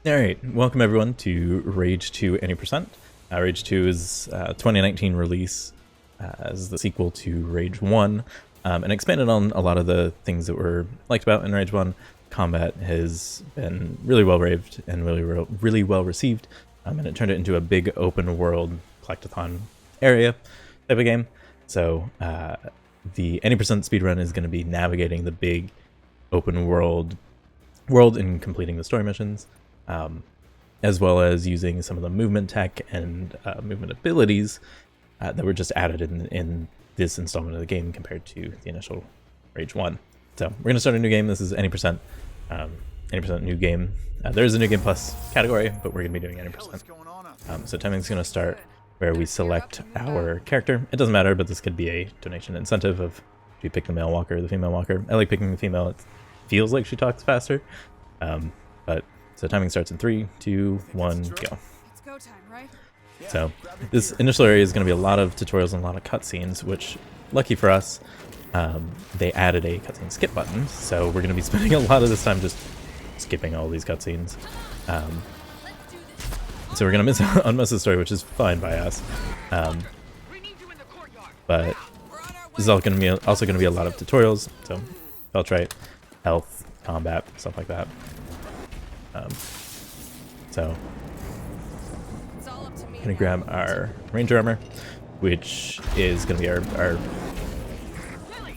Alright, welcome everyone to RAGE2 Any%. RAGE2 is a 2019 release as the sequel to RAGE1, and expanded on a lot of the things that were liked about in RAGE1. Combat has been really well raved and really well received, and it turned it into a big open world collectathon area type of game. So the Any% speedrun is going to be navigating the big open world and completing the story missions. As well as using some of the movement tech and movement abilities that were just added in this installment of the game compared to the initial RAGE1. So we're going to start a new game. This is Any%. Any% new game. There is a new game plus category, but we're going to be doing Any%. So timing's going to start where we select our character. It doesn't matter, but this could be a donation incentive of if you pick the male walker or the female walker. I like picking the female. It feels like she talks faster. So timing starts in 3, 2, 1, go. It's go time, right? So this initial area is going to be a lot of tutorials and a lot of cutscenes, which, lucky for us, they added a cutscene skip button. So we're going to be spending a lot of this time just skipping all these cutscenes. So we're going to miss on most of the story, which is fine by us. But this is also going to be a lot of tutorials. So Feltrite, health, combat, stuff like that. So I'm gonna grab our ranger armor, which is gonna be our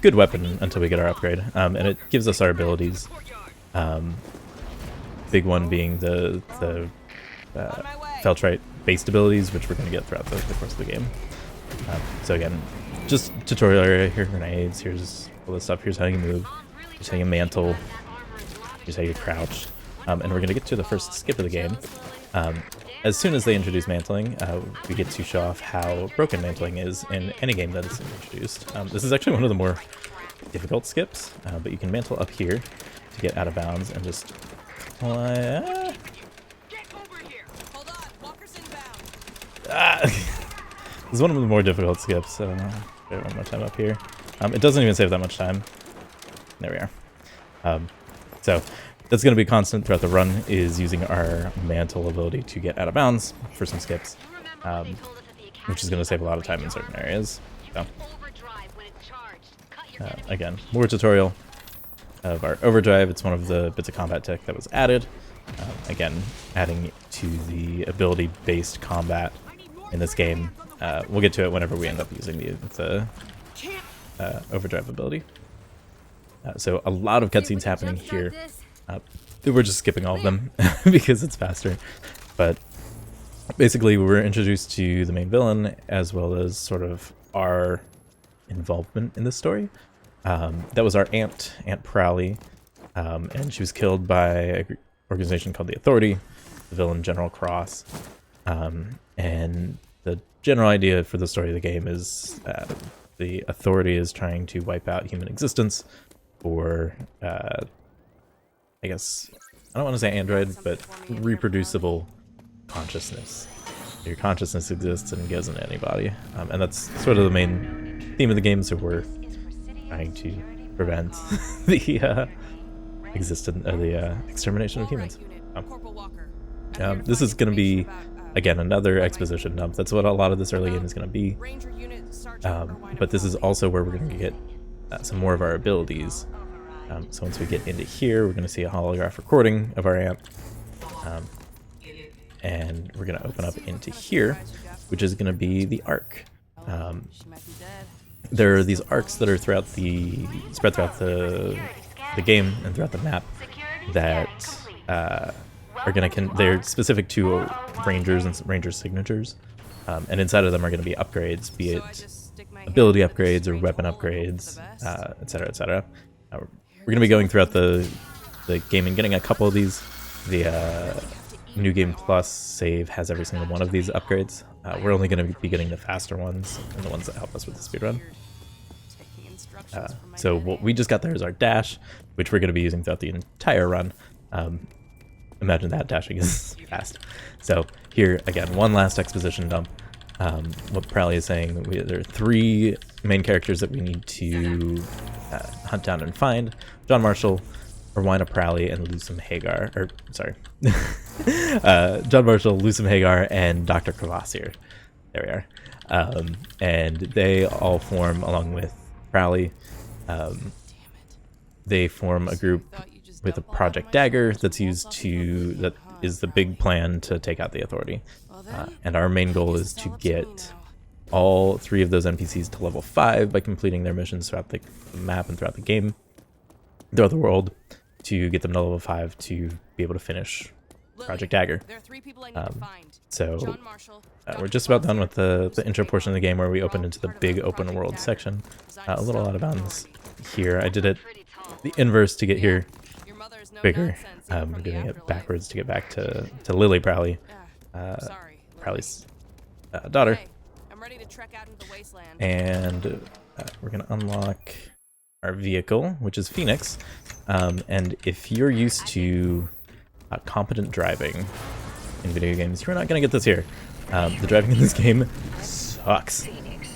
good weapon until we get our upgrade, and it gives us our abilities. Big one being the Feltrite based abilities, which we're gonna get throughout the course of the game. So again, just tutorial area. Here are grenades. Here's all this stuff. Here's how you move. Here's how you mantle. Here's how you crouch. And we're going to get to the first skip of the game. As soon as they introduce mantling, we get to show off how broken mantling is in any game that is introduced. This is actually one of the more difficult skips, but you can mantle up here to get out of bounds and just fly. This is one of the more difficult skips, so one more time up here. It doesn't even save that much time. There we are. So that's going to be constant throughout the run, is using our mantle ability to get out of bounds for some skips, which is going to save a lot of time in certain areas. So, again, more tutorial of our overdrive. It's one of the bits of combat tech that was added. Again, adding to the ability-based combat in this game. We'll get to it whenever we end up using the overdrive ability. So a lot of cutscenes happening here. We're just skipping all of them because it's faster. But basically, we're introduced to the main villain as well as sort of our involvement in the story. That was our Aunt Prowley, and she was killed by an organization called the Authority, the villain General Cross. And the general idea for the story of the game is the Authority is trying to wipe out human existence for I guess, I don't want to say android, but reproducible consciousness. Your consciousness exists and it goes into anybody. And that's sort of the main theme of the game, so we're trying to prevent the extermination of humans. This is going to be, again, another exposition dump. That's what a lot of this early game is going to be. But this is also where we're going to get some more of our abilities. So once we get into here, we're going to see a holograph recording of our Aunt. And we're going to open up into here, which is going to be the arc. There are these arcs that are spread throughout the game and throughout the map that are going to they're specific to rangers and ranger signatures. And inside of them are going to be upgrades, be it ability upgrades or weapon upgrades, etc., etc. We're going to be going throughout the game and getting a couple of these. The New Game Plus save has every single one of these upgrades. We're only going to be getting the faster ones and the ones that help us with the speedrun. So what we just got there is our dash, which we're going to be using throughout the entire run. Imagine that dashing is fast. So here, again, one last exposition dump. What Prowley is saying, there are 3 main characters that we need to hunt down and find: John Marshall, Rowena Prowley, and Lucem Hagar. Or sorry, John Marshall, Lucem Hagar, and Dr. Kvasir. There we are. And they all form, along with Crowley, they form a group with a Project Dagger that is the big plan to take out the Authority. And our main goal is to get all 3 of those NPCs to level 5 by completing their missions throughout the map and throughout the game, throughout the world, to get them to level 5 to be able to finish Project Dagger. So we're just about done with the intro portion of the game, where we open into the big open world section. A little out of bounds here. I did it the inverse to get here bigger. I'm doing it backwards to get back to Lily Prowley, Prowley's daughter. And we're going to unlock our vehicle, which is Phoenix. And if you're used to competent driving in video games, you're not going to get this here. The driving in this game sucks.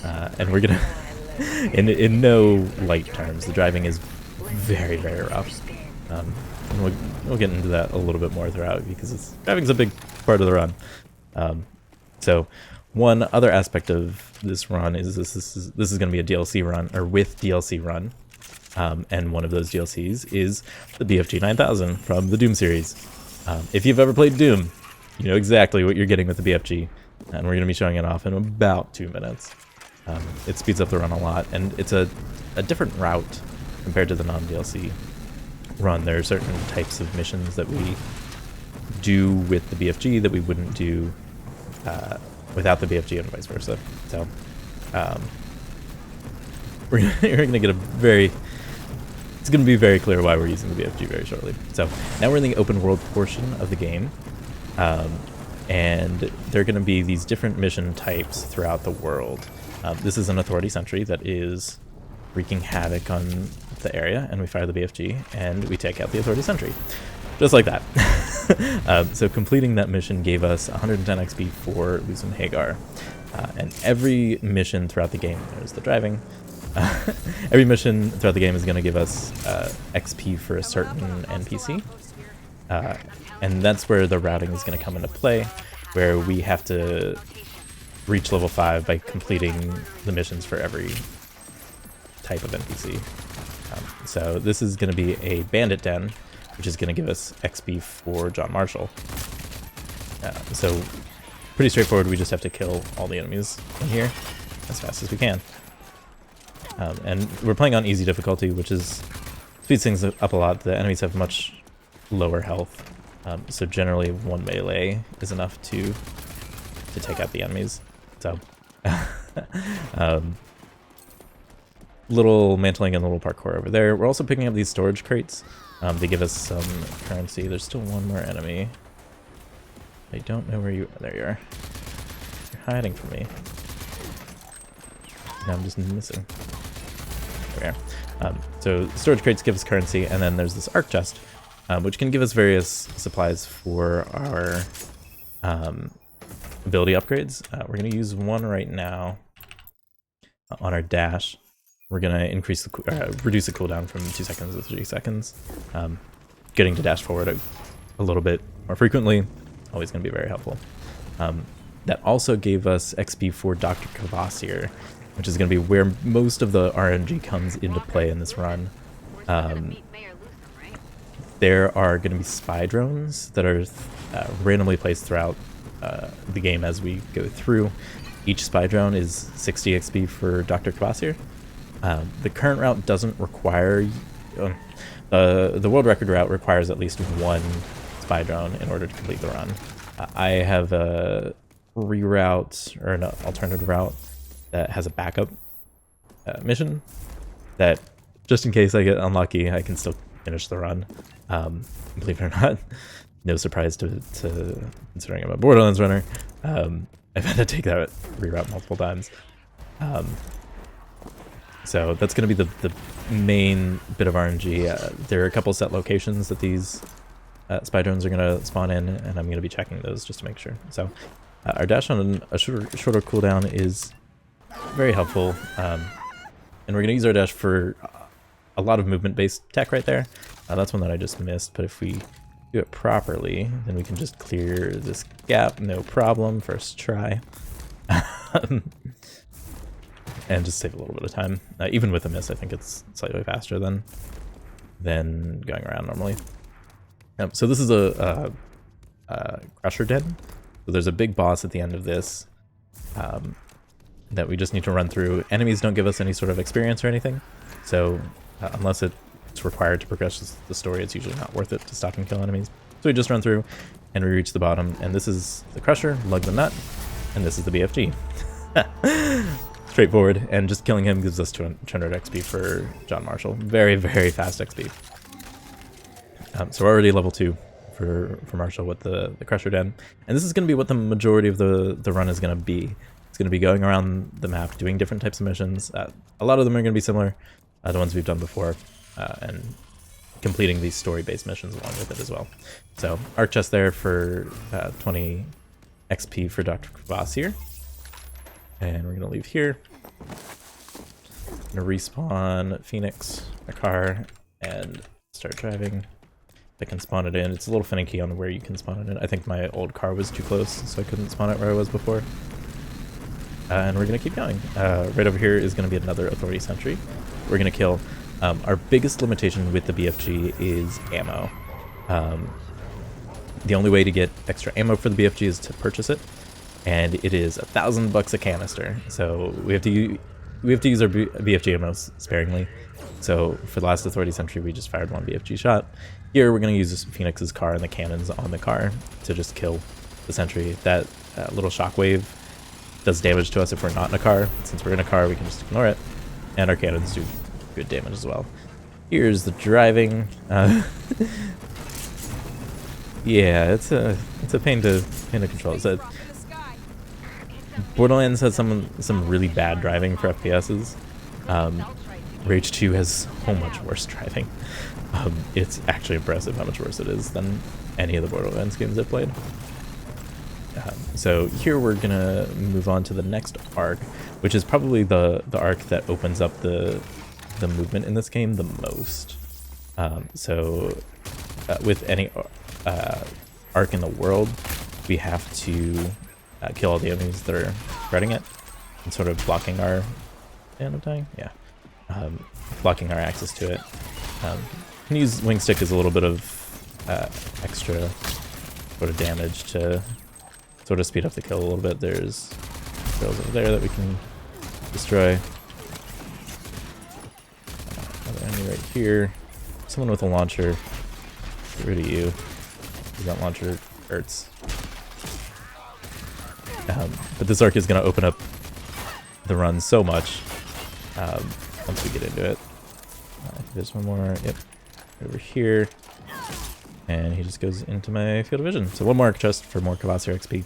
And we're going to, in no light terms, the driving is very, very rough. And we'll get into that a little bit more throughout, because driving's a big part of the run. So one other aspect of this run is this is going to be a DLC run, or with DLC run. And one of those DLCs is the BFG 9000 from the Doom series. If you've ever played Doom, you know exactly what you're getting with the BFG, and we're going to be showing it off in about 2 minutes. It speeds up the run a lot, and it's a different route compared to the non-DLC run. There are certain types of missions that we do with the BFG that we wouldn't do without the BFG, and vice versa. So we're going to get it's going to be very clear why we're using the BFG very shortly. So now we're in the open world portion of the game, and there are going to be these different mission types throughout the world. This is an Authority sentry that is wreaking havoc on the area, and we fire the BFG and we take out the Authority sentry, just like that. So completing that mission gave us 110 XP for Lucem Hagar, and every mission throughout the game, there's the driving, every mission throughout the game is going to give us XP for a certain NPC, and that's where the routing is going to come into play, where we have to reach level 5 by completing the missions for every type of NPC. So this is going to be a bandit den, which is going to give us XP for John Marshall. So pretty straightforward. We just have to kill all the enemies in here as fast as we can. And we're playing on easy difficulty, which speeds things up a lot. The enemies have much lower health, so generally 1 melee is enough to take out the enemies. So little mantling and little parkour over there. We're also picking up these storage crates. They give us some currency. There's still one more enemy. I don't know where you are. There you are. You're hiding from me. Now I'm just missing. There we are. So storage crates give us currency, and then there's this arc chest, which can give us various supplies for our ability upgrades. We're going to use one right now on our dash. We're going to reduce the cooldown from 2 seconds to 3 seconds. Getting to dash forward a little bit more frequently, always going to be very helpful. That also gave us XP for Dr. Kvasir, which is going to be where most of the RNG comes into play in this run. There are going to be spy drones that are randomly placed throughout the game as we go through. Each spy drone is 60 XP for Dr. Kvasir. The current route doesn't require... the world record route requires at least 1 spy drone in order to complete the run. I have a reroute, or an alternative route, that has a backup mission that, just in case I get unlucky, I can still finish the run. Believe it or not, no surprise to considering I'm a Borderlands runner. I've had to take that reroute multiple times. So that's going to be the main bit of RNG. There are a couple set locations that these spy drones are going to spawn in, and I'm going to be checking those just to make sure. So our dash on a shorter cooldown is very helpful, and we're going to use our dash for a lot of movement-based tech right there. That's one that I just missed, but if we do it properly, then we can just clear this gap, no problem, first try. And just save a little bit of time. Even with a miss, I think it's slightly faster than going around normally. So this is a Crusher Den. So there's a big boss at the end of this that we just need to run through. Enemies don't give us any sort of experience or anything, so unless it's required to progress the story, it's usually not worth it to stop and kill enemies. So we just run through and we reach the bottom, and this is the Crusher, lug the nut, and this is the BFG. Straightforward, and just killing him gives us 200 XP for John Marshall. Very, very fast XP. So we're already level 2 for Marshall with the Crusher Den, and this is going to be what the majority of the run is going to be. It's going to be going around the map, doing different types of missions. A lot of them are going to be similar to ones we've done before, and completing these story-based missions along with it as well. So arc chest there for 20 XP for Dr. Kvasir. And we're going to leave here. Going to respawn Phoenix, a car, and start driving. I can spawn it in. It's a little finicky on where you can spawn it in. I think my old car was too close, so I couldn't spawn it where I was before. And we're going to keep going. Right over here is going to be another Authority Sentry. We're going to kill. Our biggest limitation with the BFG is ammo. The only way to get extra ammo for the BFG is to purchase it, and it is $1,000 a canister. So we have to use our BFG ammo sparingly. So for the last Authority Sentry, we just fired one BFG shot. Here we're going to use Phoenix's car and the cannons on the car to just kill the sentry. That little shockwave does damage to us if we're not in a car. Since we're in a car, we can just ignore it, and our cannons do good damage as well. Here's the driving. Yeah, it's a pain to control. So Borderlands has some really bad driving for FPSs. RAGE2 has so much worse driving. It's actually impressive how much worse it is than any of the Borderlands games I've played. So here we're gonna move on to the next arc, which is probably the arc that opens up the movement in this game the most. With any arc in the world, we have to kill all the enemies that are threatening it and sort of blocking our... And I'm dying? Yeah. Blocking our access to it. Can use wing stick as a little bit of extra sort of damage to sort of speed up the kill a little bit. There's girls over there that we can destroy. Another enemy right here. Someone with a launcher. Get rid of you. That launcher hurts. But this arc is going to open up the run so much once we get into it. There's one more. Yep. Over here. And he just goes into my field of vision. So one more arc chest for more Kvasir XP.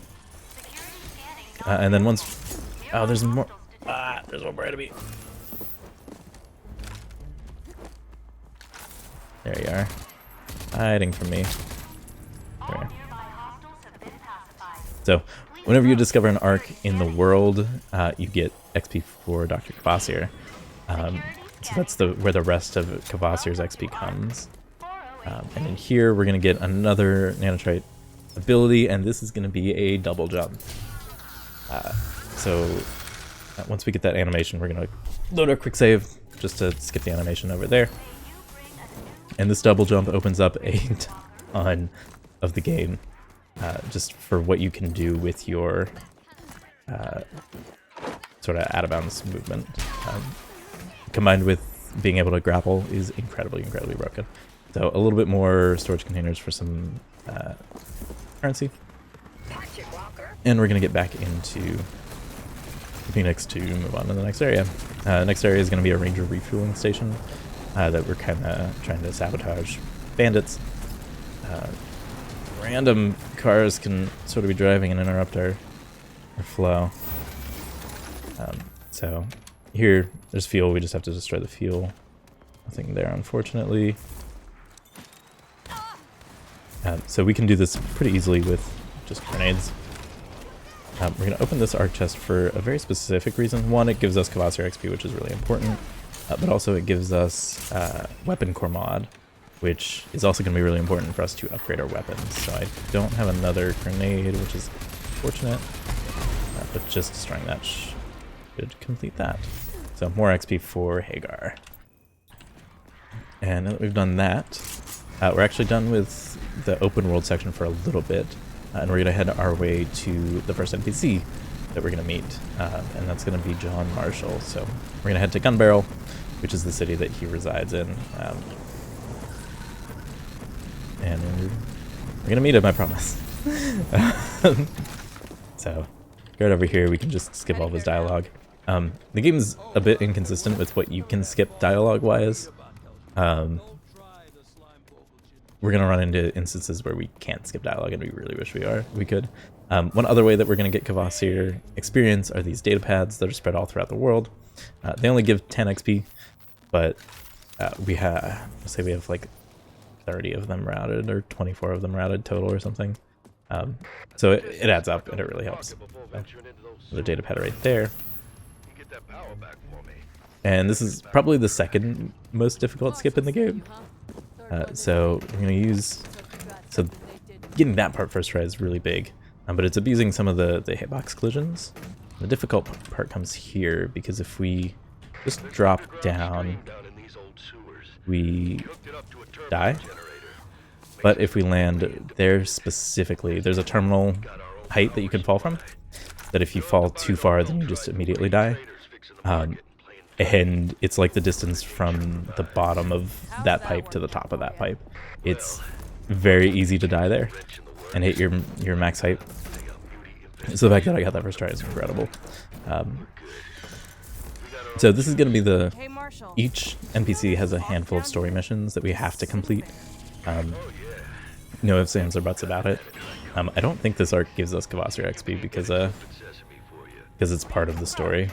And then once... Oh, there's more... there's one more enemy. There you are. Hiding from me. There. So, whenever you discover an arc in the world, you get XP for Dr. Kvasir. So that's where the rest of Kvasir's XP comes. And in here, we're going to get another nanotrite ability, and this is going to be a double jump. So once we get that animation, we're going to load our quick save just to skip the animation over there. And this double jump opens up a ton of the game, just for what you can do with your sort of out-of-bounds movement. Combined with being able to grapple is incredibly broken. So a little bit more storage containers for some currency. And we're going to get back into Phoenix to move on to the next area. Next area is going to be a ranger refueling station that we're kind of trying to sabotage bandits. Random cars can sort of be driving and interrupt our flow. So here, there's fuel. We just have to destroy the fuel. Nothing there, unfortunately. So we can do this pretty easily with just grenades. We're going to open this arc chest for a very specific reason. One, it gives us Kvasir XP, which is really important, but also it gives us Weapon Core mod, which is also going to be really important for us to upgrade our weapons. So I don't have another grenade, which is fortunate, but just destroying that should complete that. So more XP for Hagar. And now that we've done that, we're actually done with the open world section for a little bit, and we're going to head our way to the first NPC that we're going to meet, and that's going to be John Marshall. So we're going to head to Gun Barrel, which is the city that he resides in, and we're going to meet him, I promise. So right over here, we can just skip all of his dialogue. The game's a bit inconsistent with what you can skip dialogue-wise. We're going to run into instances where we can't skip dialogue, and we really wish we could. One other way that we're going to get Kvasir experience are these data pads that are spread all throughout the world. They only give 10 XP, but we have, let's say we have like 30 of them routed, or 24 of them routed total or something. So it adds up, and it really helps. So, the data pad right there. And this is probably the second most difficult skip in the game. So we're going to use... So getting that part first try is really big, but it's abusing some of the hitbox collisions. The difficult part comes here, because if we just drop down, we die. But if we land there specifically, there's a terminal height that you can fall from, that if you fall too far, then you just immediately die. And it's like the distance from the bottom of that pipe to the top of that pipe. It's very easy to die there and hit your max height. So the fact that I got that first try is incredible. So this is going to be each NPC has a handful of story missions that we have to complete. No ifs, ands, or buts about it. I don't think this arc gives us Kvasir XP because it's part of the story.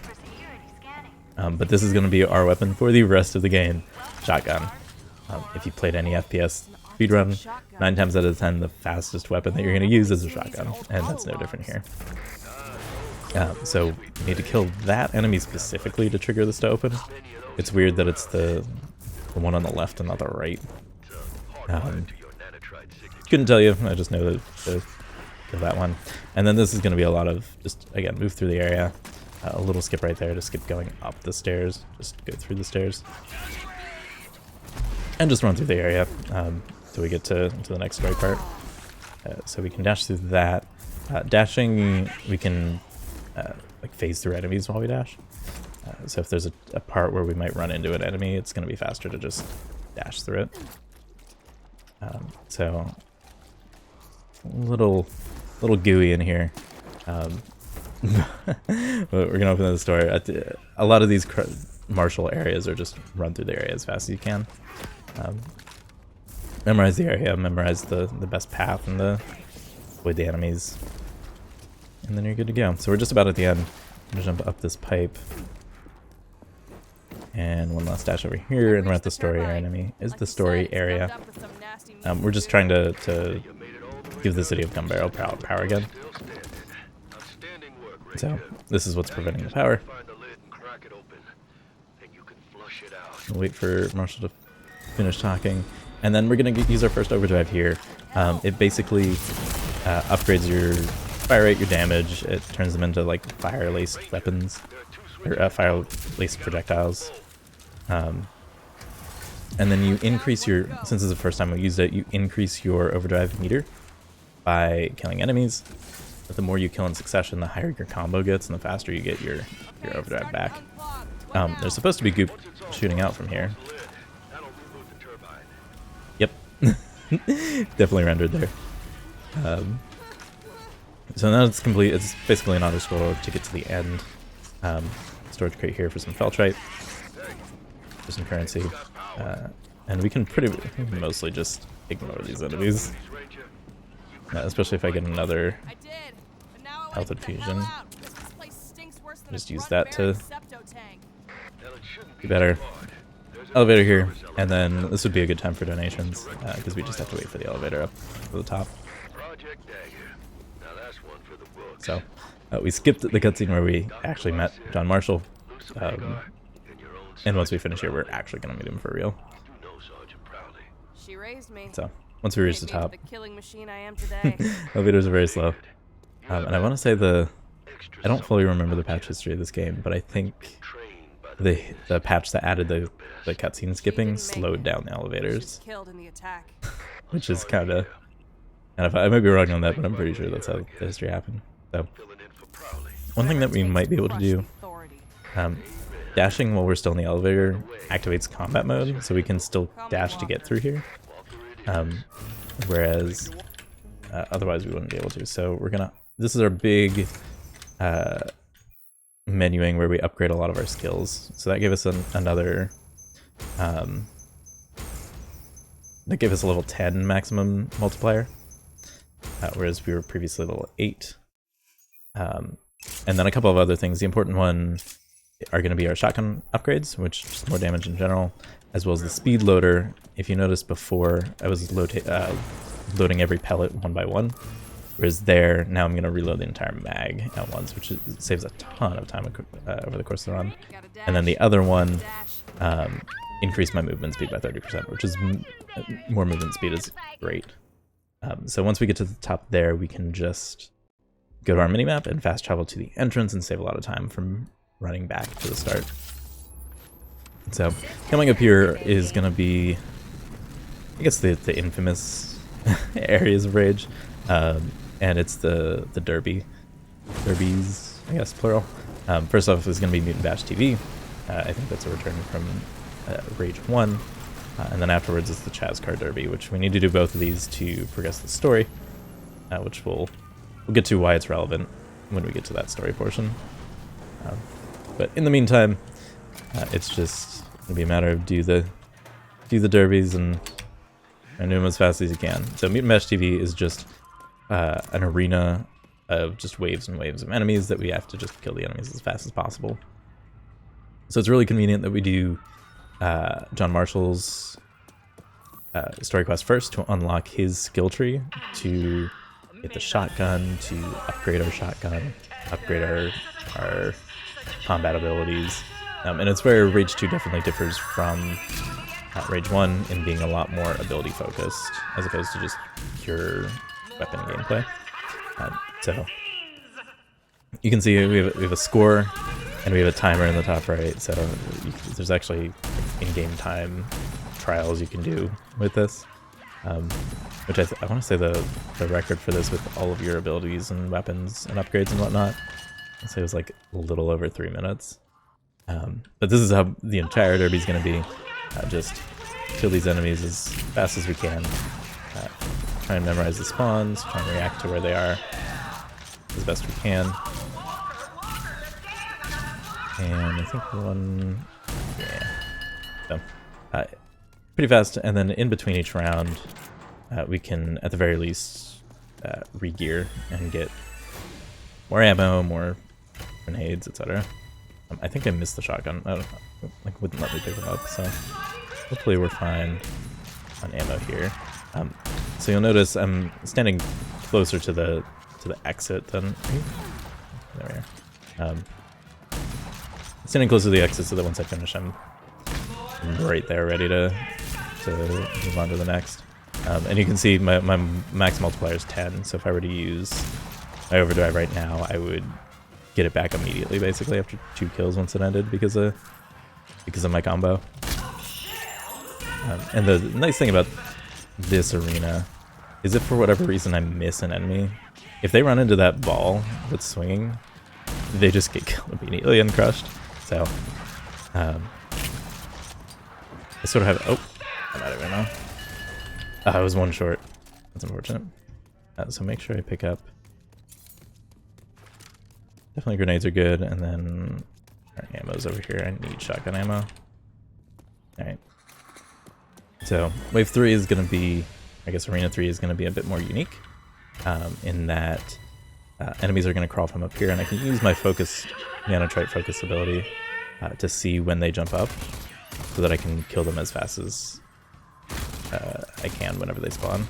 But this is going to be our weapon for the rest of the game, shotgun. If you played any FPS speedrun, 9 times out of 10 the fastest weapon that you're going to use is a shotgun, and that's no different here. So you need to kill that enemy specifically to trigger this to open. It's weird that it's the one on the left and not the right. Couldn't tell you, I just know that to kill that one. And then this is going to be a lot of just, again, move through the area. A little skip right there to skip going up the stairs. Just go through the stairs. And just run through the area till we get to the next story part. So we can dash through that. Dashing, we can like phase through enemies while we dash. So if there's a part where we might run into an enemy, it's going to be faster to just dash through it. So a little gooey in here. But we're gonna open the store. A lot of these martial areas are just run through the area as fast as you can. Memorize the area, memorize the best path, and avoid the enemies, and then you're good to go. So we're just about at the end. I'm gonna jump up this pipe, and one last dash over here, and we're at the story area. We're just trying to give the city of Gun Barrel power again. So this is what's preventing the power. We'll wait for Marshall to finish talking, and then we're going to use our first overdrive here. It basically upgrades your fire rate, your damage. It turns them into like fire-laced weapons, or fire-laced projectiles. And then you increase your, since it's the first time we used it, you increase your overdrive meter by killing enemies. But the more you kill in succession, the higher your combo gets, and the faster you get your overdrive back. There's supposed to be goop shooting out from here. Yep. Definitely rendered there. So now it's complete. It's basically an auto-scroller to get to the end. Storage crate here for some feltrite. For some currency. And we can mostly just ignore these enemies. Especially if I get another health infusion. Just use that to be better. Elevator here, and then this would be a good time for donations, because we just have to wait for the elevator up to the top. So, we skipped the cutscene where we actually met John Marshall, and once we finish here, we're actually going to meet him for real. raised me. So once we reach the top, The killing machine I am today. elevators are very slow. And I want to say I don't fully remember the patch history of this game, but I think the patch that added the cutscene skipping slowed down the elevators, Killed in the attack. which is kind of I might be wrong on that, but I'm pretty sure that's how the history happened. So one thing that we might be able to do, dashing while we're still in the elevator activates combat mode, so we can still dash to get through here, whereas otherwise we wouldn't be able to. So this is our big menuing where we upgrade a lot of our skills. So that gave us another that gave us a level 10 maximum multiplier, whereas we were previously level 8. And then a couple of other things. The important one are going to be our shotgun upgrades, which is just more damage in general, as well as the speed loader. If you noticed before, I was loading every pellet one by one, whereas now I'm going to reload the entire mag at once, which saves a ton of time over the course of the run. And then the other one increased my movement speed by 30%, which is more movement speed is great. So once we get to the top there, we can just go to our minimap and fast travel to the entrance and save a lot of time from running back to the start. So coming up here is going to be, I guess, the infamous areas of Rage, and it's the derbies, I guess, plural. First off is going to be Mutant Bash TV. I think that's a return from Rage 1. And then afterwards is the Chazcar Derby, which we need to do both of these to progress the story, which we'll get to why it's relevant when we get to that story portion. But in the meantime, it's just going to be a matter of do the derbies and do them as fast as you can. So Mutant Bash TV is just an arena of just waves and waves of enemies that we have to just kill the enemies as fast as possible. So it's really convenient that we do John Marshall's story quest first to unlock his skill tree, to get the shotgun, to upgrade our shotgun, upgrade our combat abilities. And it's where Rage 2 definitely differs from Rage 1 in being a lot more ability focused as opposed to just pure weapon gameplay. So you can see we have a score and we have a timer in the top right, so there's actually in-game time trials you can do with this, which I want to say the record for this with all of your abilities and weapons and upgrades and whatnot, I'd say it was like a little over 3 minutes. But this is how the entire derby is going to be. Just kill these enemies as fast as we can, try and memorize the spawns, try and react to where they are as best we can. And I think so, pretty fast, and then in between each round, we can, at the very least, re-gear and get more ammo, more grenades, etc. I think I missed the shotgun. I don't know, like, wouldn't let me pick them up, so hopefully we're fine on ammo here. So you'll notice I'm standing closer to the exit than there we are. Standing close to the exit so that once I finish, I'm right there, ready to move on to the next. And you can see my max multiplier is 10, so if I were to use my overdrive right now, I would get it back immediately, basically after 2 kills once it ended because of my combo. And the nice thing about this arena is if for whatever reason I miss an enemy, if they run into that ball that's swinging, they just get killed immediately and crushed. So, I sort of have, oh, I'm out of it now. I was one short. That's unfortunate. So make sure I pick up. Definitely grenades are good, and then our ammo's over here. I need shotgun ammo. Alright. So, Wave 3 is going to be, I guess Arena 3 is going to be a bit more unique, in that enemies are going to crawl from up here, and I can use my focus, nanotrite focus ability to see when they jump up, so that I can kill them as fast as I can whenever they spawn.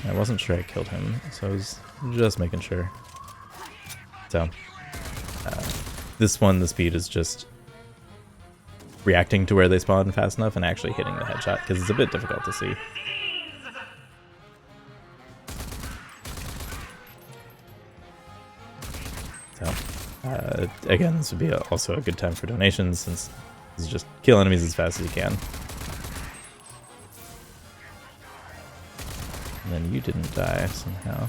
I wasn't sure I killed him, so I was just making sure. So, this one, the speed is just reacting to where they spawn fast enough and actually hitting the headshot, because it's a bit difficult to see. So, again, this would be also a good time for donations, since this is just kill enemies as fast as you can. And then you didn't die somehow.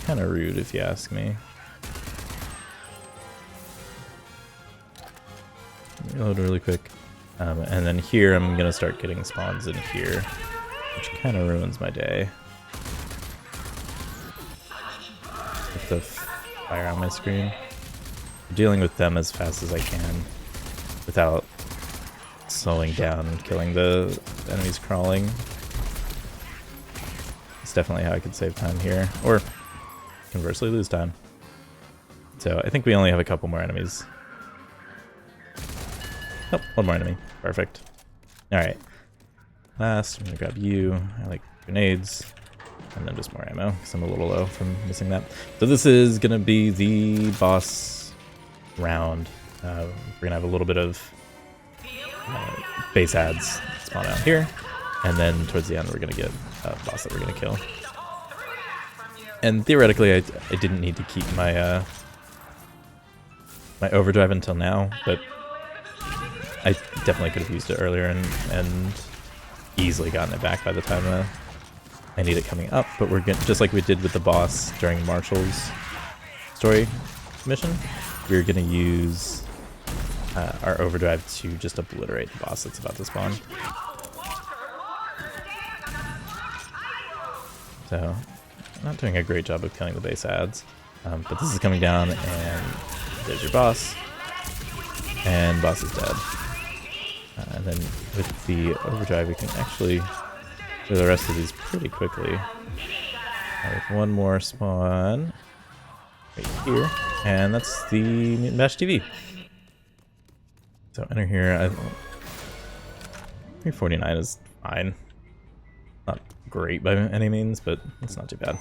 Kind of rude if you ask me. Reload really quick. And then here I'm going to start getting spawns in here, which kind of ruins my day. With the fire on my screen. I'm dealing with them as fast as I can without slowing down and killing the enemies crawling. It's definitely how I could save time here, or conversely lose time. So I think we only have a couple more enemies. Oh, one more enemy. Perfect. Alright. Last, I'm gonna grab you. I like grenades. And then just more ammo, because I'm a little low from missing that. So this is gonna be the boss round. We're gonna have a little bit of base ads spawn out here. And then towards the end we're gonna get a boss that we're gonna kill. And theoretically I didn't need to keep my my overdrive until now, but I definitely could have used it earlier and easily gotten it back by the time I need it coming up. But we're going just like we did with the boss during Marshall's story mission, we're going to use our overdrive to just obliterate the boss that's about to spawn. So, not doing a great job of killing the base ads, but this is coming down, and there's your boss, and boss is dead. And then with the overdrive, we can actually do the rest of these pretty quickly. With one more spawn right here, and that's the Mutant Bash TV. So enter here. 349 is fine. Not great by any means, but it's not too bad.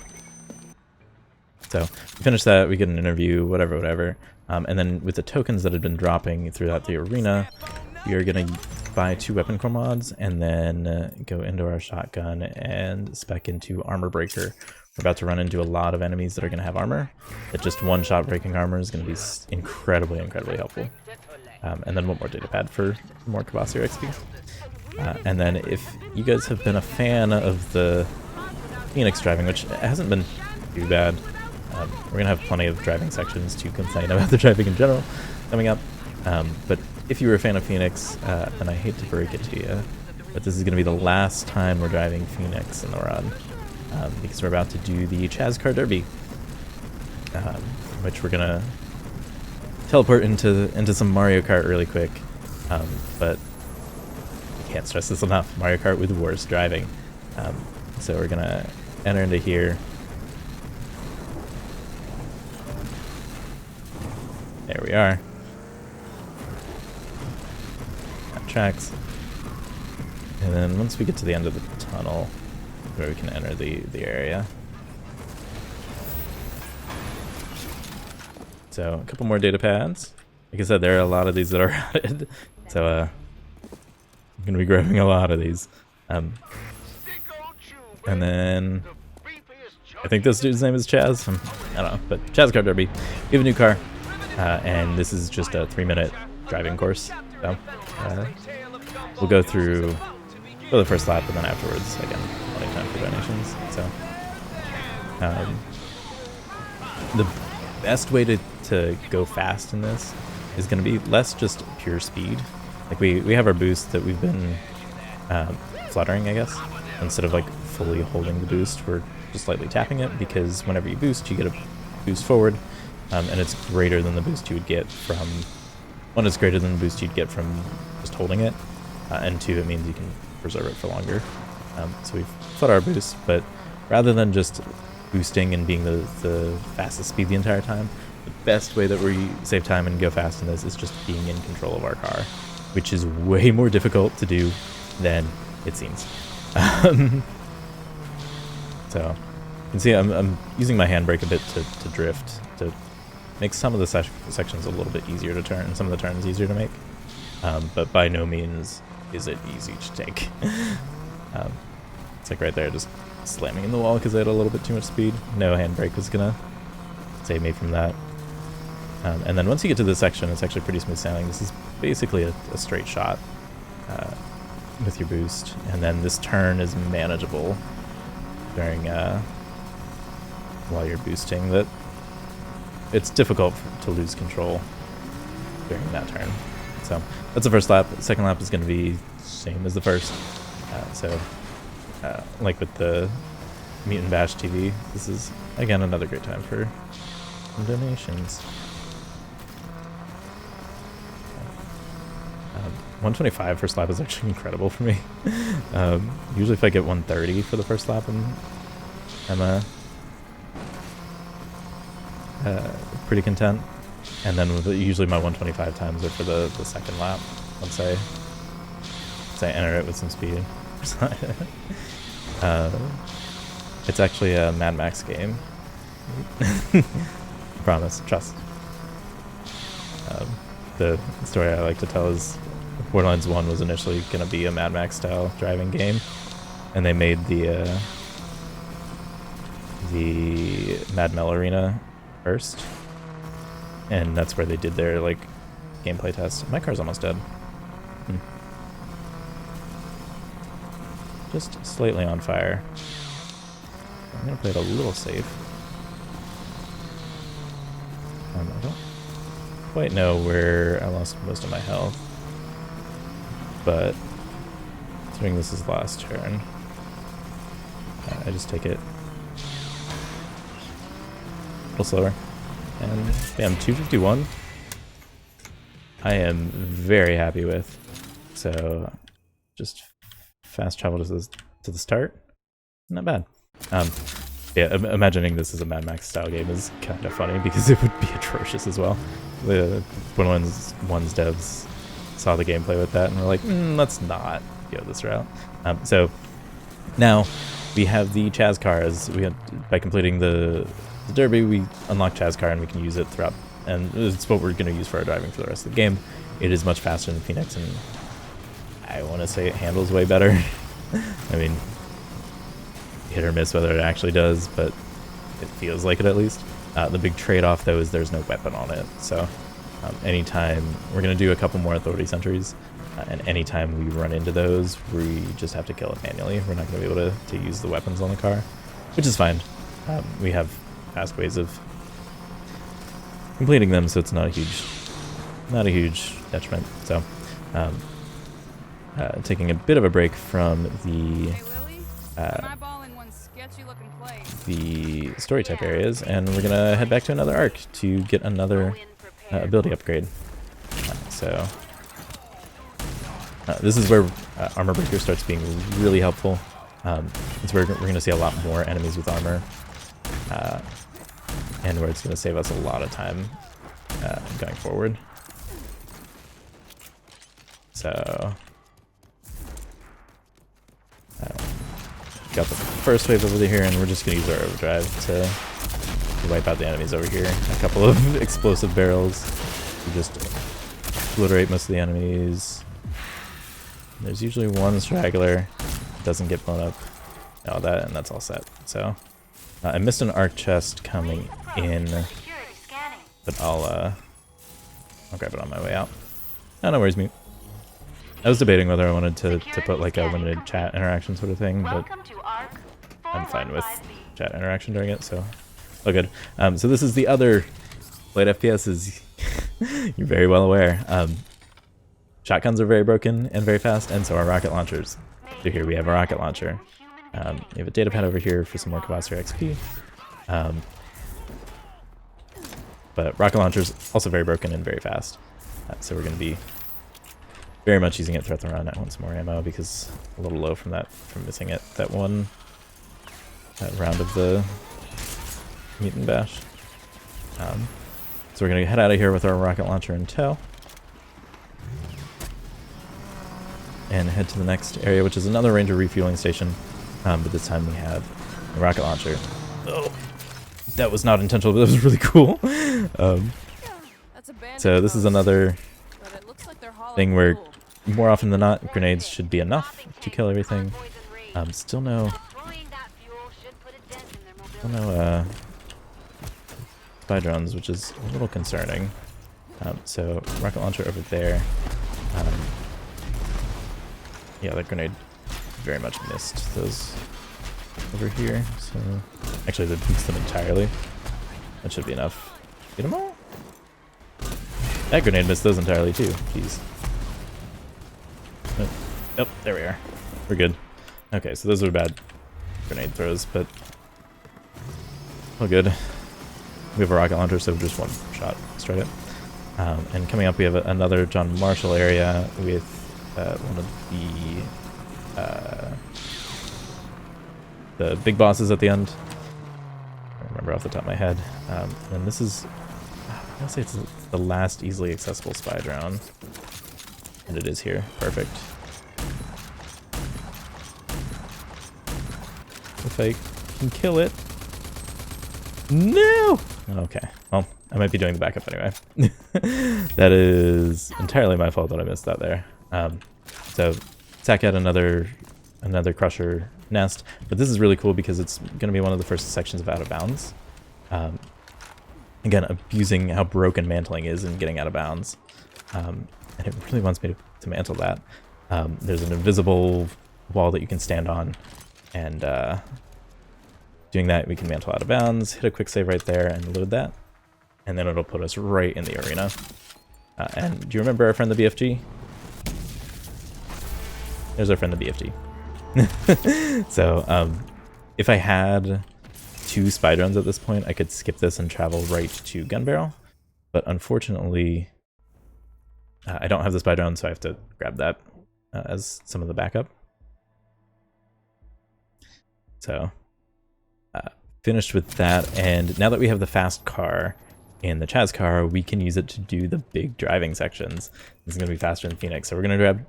So we finish that, we get an interview, whatever. And then with the tokens that had been dropping throughout the arena, we are going to buy 2 weapon core mods and then go into our shotgun and spec into Armor Breaker. We're about to run into a lot of enemies that are going to have armor. That just one-shot breaking armor is going to be incredibly helpful. And then one more data pad for more Kvasir XP. And then if you guys have been a fan of the Phoenix driving, which hasn't been too bad, we're going to have plenty of driving sections to complain about the driving in general coming up. But if you were a fan of Phoenix, then I hate to break it to you, but this is going to be the last time we're driving Phoenix in the run, because we're about to do the Chaz Car Derby, which we're going to teleport into some Mario Kart really quick, but I can't stress this enough, Mario Kart with worse driving. So we're going to enter into here. There we are. Tracks, and then once we get to the end of the tunnel where we can enter the area. So a couple more data pads. Like I said, there are a lot of these that are routed, so I'm gonna be grabbing a lot of these. And then I think this dude's name is Chaz. I don't know, but Chaz Car Derby. We have a new car, and this is just a 3-minute driving course. So we'll go through the first lap, and then afterwards, again, plenty of time for donations. So the best way to go fast in this is going to be less just pure speed. Like we have our boost that we've been fluttering, I guess. Instead of like fully holding the boost, we're just slightly tapping it, because whenever you boost, you get a boost forward, and it's greater than the boost you would get from... One, it's greater than the boost you'd get from just holding it, and 2, it means you can preserve it for longer. So we've fought our boost, but rather than just boosting and being the fastest speed the entire time, the best way that we save time and go fast in this is just being in control of our car, which is way more difficult to do than it seems. So you can see I'm using my handbrake a bit to drift, to make some of the sections a little bit easier to turn, and some of the turns easier to make. but by no means is it easy to take. It's like right there, just slamming in the wall because I had a little bit too much speed. No handbrake was gonna save me from that. And then once you get to this section, it's actually pretty smooth sailing. This is basically a straight shot with your boost, and then this turn is manageable during while you're boosting. That it's difficult to lose control during that turn. So that's the first lap. The second lap is going to be same as the first. Like with the Mutant Bash TV, this is again another great time for donations. 125 first lap is actually incredible for me. Usually if I get 130 for the first lap, I'm pretty content. And then usually my 125 times are for the second lap, once I enter it with some speed. It's actually a Mad Max game. Promise, trust. The story I like to tell is Borderlands 1 was initially going to be a Mad Max style driving game, and they made the Mad Mel Arena first, and that's where they did their like gameplay test. My car's almost dead. Just slightly on fire. I'm gonna play it a little safe. I don't quite know where I lost most of my health, but considering this is the last turn, I just take it a little slower. And bam, 251. I am very happy with. So just fast travel to the start. Not bad. Yeah, imagining this is a Mad Max style game is kind of funny because it would be atrocious as well. The Borderlands 1's devs saw the gameplay with that and were like, let's not go this route. So now we have the Chaz cars. By completing the Derby, we unlock Chaz car and we can use it throughout. And it's what we're going to use for our driving for the rest of the game. It is much faster than Phoenix, and I want to say it handles way better. I mean, hit or miss whether it actually does, but it feels like it at least. The big trade-off though is there's no weapon on it, so anytime we're going to do a couple more authority sentries, and anytime we run into those, we just have to kill it manually. We're not going to be able to use the weapons on the car, which is fine. We have fast ways of completing them, so it's not a huge detriment. So taking a bit of a break from the story type areas, and we're gonna head back to another arc to get another ability upgrade. This is where armor breaker starts being really helpful. It's where we're gonna see a lot more enemies with armor, and where it's gonna save us a lot of time going forward. So got the first wave over here, and we're just going to use our overdrive to wipe out the enemies over here. A couple of explosive barrels to just obliterate most of the enemies. There's usually one straggler that doesn't get blown up. And that's all set. So I missed an arc chest coming in, but I'll grab it on my way out. Oh, no worries, mute. I was debating whether I wanted to put like a limited chat interaction sort of thing, but I'm fine with chat interaction during it, so all good. So this is the other light FPS, as you're very well aware. Shotguns are very broken and very fast, and so are rocket launchers. So here we have a rocket launcher. We have a data pad over here for some more capacitor XP. But rocket launchers also very broken and very fast. So we're going to be very much using it throughout the run. I want some more ammo because a little low from missing it that round of the Mutant Bash. So we're gonna head out of here with our rocket launcher in tow and head to the next area, which is another Ranger refueling station, but this time we have a rocket launcher. Oh, that was not intentional, but that was really cool. So this is another thing where more often than not, grenades should be enough to kill everything. Still no spy drones, which is a little concerning. So rocket launcher over there. Yeah, that grenade very much missed those over here. So actually, that beats them entirely. That should be enough. Get them all. That grenade missed those entirely too. Jeez. Oh, there we are. We're good. Okay, so those are bad grenade throws, but all good. We have a rocket launcher, so just one shot straight up. And coming up, we have another John Marshall area with one of the big bosses at the end. I remember off the top of my head. And this is, I want to say it's the last easily accessible spy drone. And it is here. Perfect. If I can kill it. No! Okay. Well, I might be doing the backup anyway. That is entirely my fault that I missed that there. So, Zach had another crusher nest, but this is really cool because it's going to be one of the first sections of out of bounds. Again, abusing how broken mantling is and getting out of bounds. And it really wants me to mantle that. There's an invisible wall that you can stand on, and doing that, we can mantle out of bounds, hit a quick save right there, and load that. And then it'll put us right in the arena. And do you remember our friend the BFG? There's our friend the BFG. So, if I had 2 spy drones at this point, I could skip this and travel right to gun barrel. But unfortunately, I don't have the spy drone, so I have to grab that as some of the backup. So, finished with that, and now that we have the fast car in the Chaz car, we can use it to do the big driving sections. This is going to be faster than Phoenix, so we're going to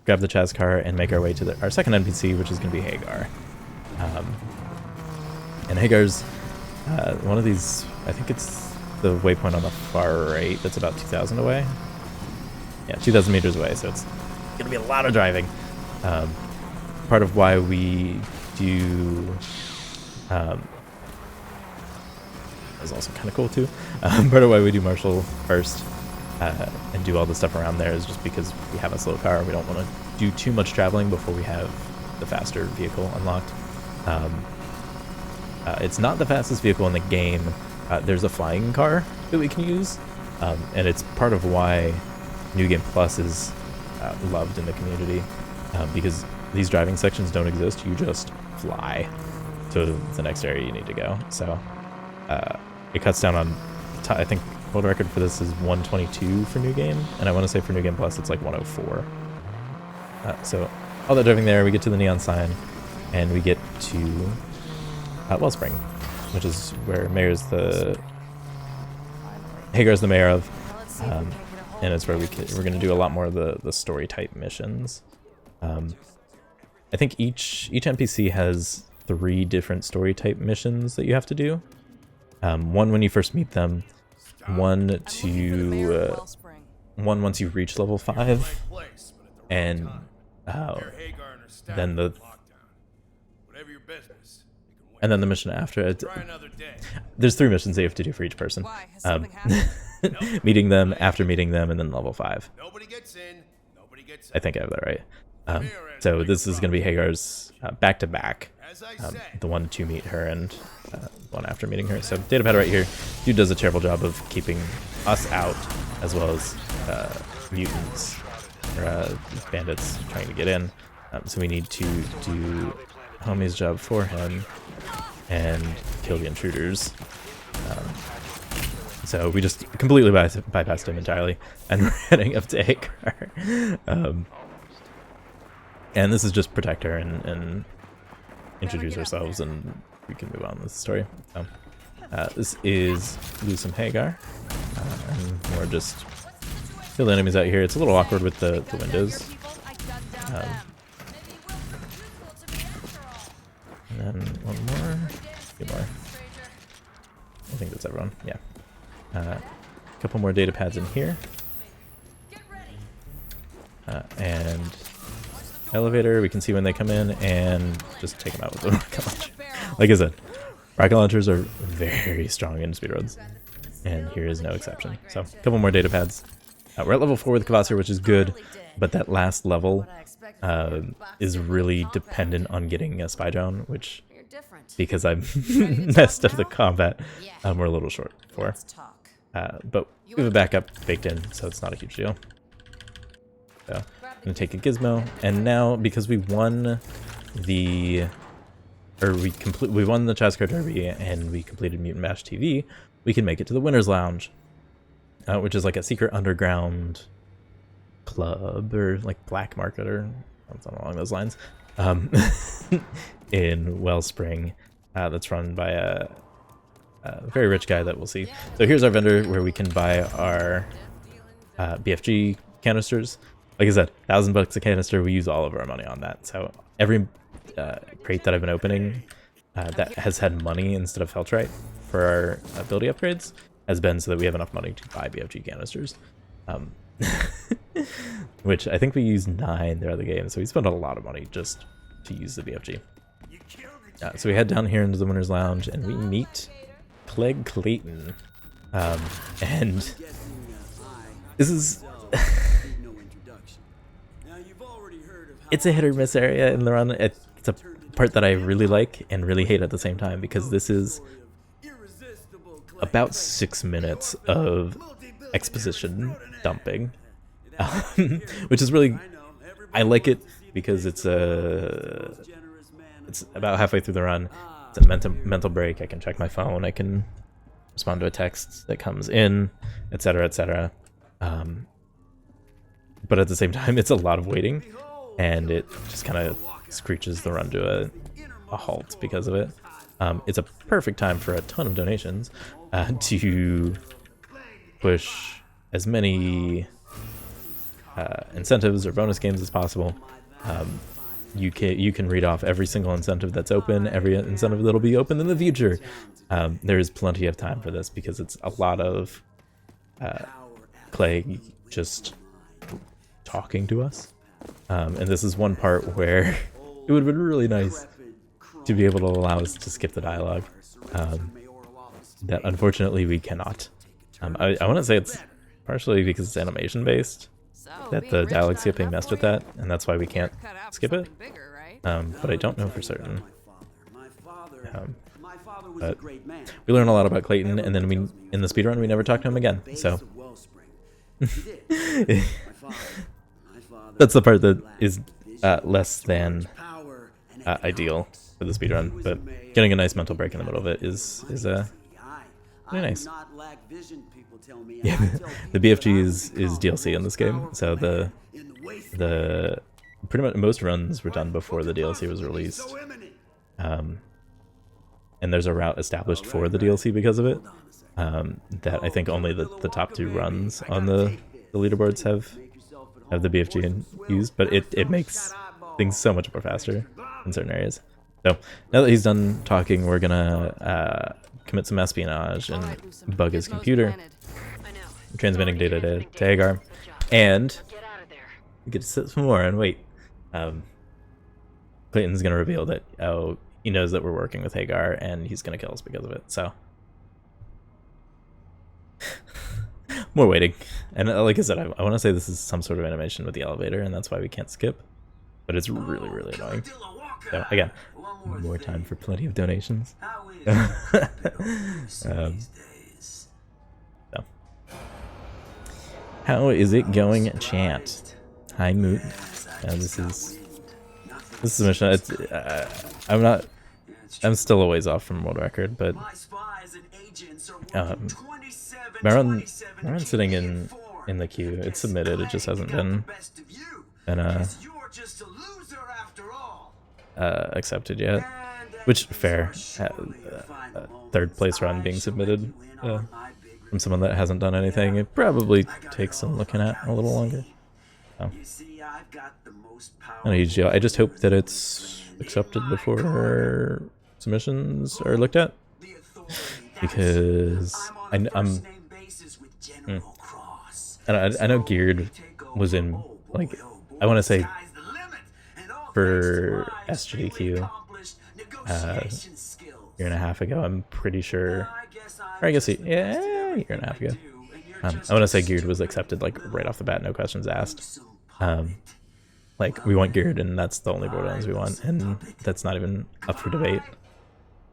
grab the Chaz car and make our way to our second NPC, which is going to be Hagar. And Hagar's one of these, I think it's the waypoint on the far right that's about 2,000 away. Yeah, 2,000 meters away, so it's going to be a lot of driving. Part of why we do... is also kind of cool too. Part of why we do Marshall first and do all the stuff around there is just because we have a slow car. We don't want to do too much traveling before we have the faster vehicle unlocked. It's not the fastest vehicle in the game. There's a flying car that we can use, and it's part of why New Game Plus is loved in the community, because these driving sections don't exist. You just fly to the next area you need to go. So it cuts down on, I think world record for this is 122 for New Game, and I want to say for New Game Plus it's like 104. So all that driving there, we get to the neon sign, and we get to Wellspring, which is where Hagar's the mayor of, and it's where we're going to do a lot more of the story type missions. I think each NPC has 3 different story type missions that you have to do. One when you first meet them, one once you reach level 5, and then the mission after it. There's 3 missions that you have to do for each person. Meeting them, after meeting them, and then level 5. I think I have that right. So this is going to be Hagar's back-to-back. The one to meet her and one after meeting her. So datapad right here. Dude does a terrible job of keeping us out, as well as mutants or bandits trying to get in. So we need to do homie's job for him and kill the intruders. So we just completely bypassed him entirely, and we're heading up to Hagar. And this is just protect her and introduce ourselves, and we can move on with the story. So, this is lose some Hagar, and we're just kill the enemies out here. It's a little awkward with the windows. And then one more, 2 more. I think that's everyone. Yeah. A couple more data pads in here. And elevator, we can see when they come in and just take them out with the rocket launcher. Like I said, rocket launchers are very strong in speedruns, and here is no exception. So a couple more data pads. We're at level 4 with Kvasir, which is good, but that last level is really dependent on getting a spy drone, which, because I messed up the combat, we're a little short for. But we have a backup baked in, so it's not a huge deal. So I'm gonna take a gizmo, and now because we won the, we won the Chasco Derby and we completed Mutant Bash TV, we can make it to the Winners Lounge, which is like a secret underground club or like black market or something along those lines, in Wellspring, that's run by a very rich guy that we'll see. So here's our vendor where we can buy our BFG canisters. Like I said, $1,000 a canister. We use all of our money on that. So every crate that I've been opening that has had money instead of Feltrite for our ability upgrades has been so that we have enough money to buy BFG canisters. Which I think we used 9 the other game, so we spent a lot of money just to use the BFG. So we head down here into the Winners Lounge and we meet Clegg Clayton. And this is it's a hit or miss area in the run. It's a part that I really like and really hate at the same time, because this is about 6 minutes of exposition dumping, which is really, I like it because it's about halfway through the run. It's a mental break. I can check my phone. I can respond to a text that comes in, etc., etc. But at the same time, it's a lot of waiting, and it just kind of screeches the run to a halt because of it. It's a perfect time for a ton of donations to push as many incentives or bonus games as possible. You can read off every single incentive that's open, every incentive that'll be open in the future. There is plenty of time for this because it's a lot of Clegg just talking to us. And this is one part where it would have been really nice to be able to allow us to skip the dialogue. That unfortunately we cannot. I want to say it's partially because it's animation based, that the dialogue skipping messed with that, and that's why we can't skip it. But I don't know for certain. But we learn a lot about Clayton, and then in the speedrun we never talk to him again. So that's the part that is less than ideal for the speedrun, but getting a nice mental break in the middle of it is really nice. Yeah, the BFG is DLC in this game, so the pretty much most runs were done before the DLC was released, and there's a route established for the DLC because of it, that I think only the top 2 runs on the leaderboards have the BFG used, but it makes things so much more faster in certain areas. So now that he's done talking, we're gonna commit some espionage and bug his computer, transmitting data to Hagar, and we get to sit some more and wait. Clayton's gonna reveal that he knows that we're working with Hagar and he's gonna kill us because of it. So more waiting, and like I said, I want to say this is some sort of animation with the elevator, and that's why we can't skip. But it's really annoying. So again, more time for plenty of donations. So. How is it going, chant? Hi, Moot. This is a mission. I'm still a ways off from world record, but my run's sitting in the queue. It's submitted. It just hasn't been accepted yet. Which, fair. Third place run being submitted from someone that hasn't done anything. It probably takes some looking at a little longer. So. Not a huge deal. I just hope that it's accepted before submissions are looked at, because I know Geared was in like I want to say for SGDQ, year and a half ago, I'm pretty sure, or I guess yeah, a year and a half ago. I want to say Geared was accepted like right off the bat, no questions asked. Like we want Geared, and that's the only Borderlands we want, and that's not even up for debate.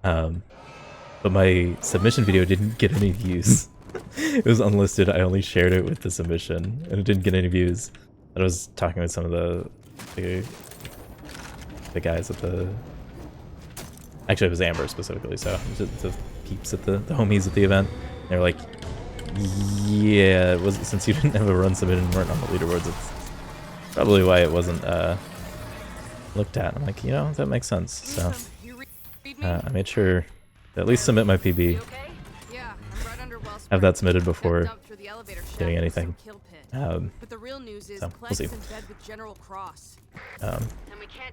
But my submission video didn't get any views. It was unlisted. I only shared it with the submission, and it didn't get any views. I was talking with some of the guys at the. Actually, it was Amber specifically, so the peeps at the homies at the event. They were like, "Yeah, it was since you didn't have a run submitted and weren't on the leaderboards. It's probably why it wasn't looked at." I'm like, you know, that makes sense. So I made sure to at least submit my PB. Have that submitted before getting anything. So we'll see.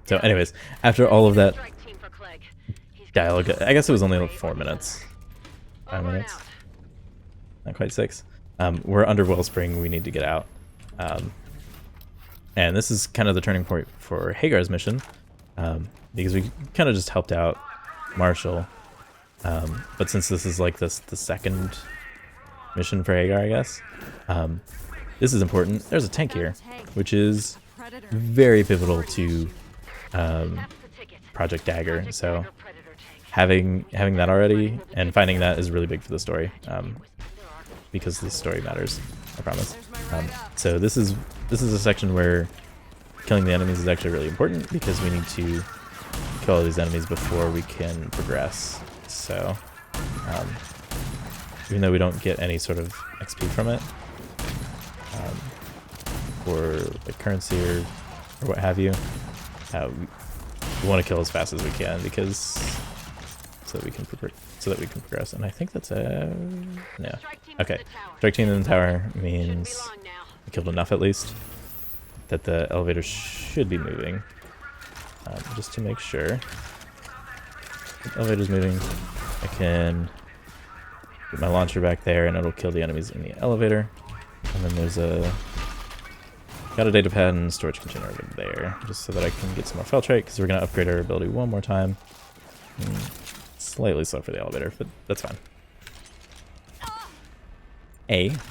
So anyways, after all of that dialogue, I guess it was only like 4 minutes. 5 minutes. Not quite 6. We're under Wellspring, we need to get out. And this is kind of the turning point for Hagar's mission, because we kind of just helped out Marshall. But since this is like the second mission for Hagar, I guess, this is important. There's a tank here, which is very pivotal to Project Dagger. So having that already and finding that is really big for the story, because the story matters, I promise. So this is a section where killing the enemies is actually really important, because we need to kill all these enemies before we can progress. So even though we don't get any sort of XP from it, or like currency or what have you, we want to kill as fast as we can, because so that we can progress. And I think that's yeah. Okay, strike team in the tower means we killed enough at least that the elevator should be moving. Just to make sure the elevator's moving, I can get my launcher back there and it'll kill the enemies in the elevator. And then there's got a data pad and storage container over there, just so that I can get some more Feltrite, because we're going to upgrade our ability one more time. Slightly slow for the elevator, but that's fine.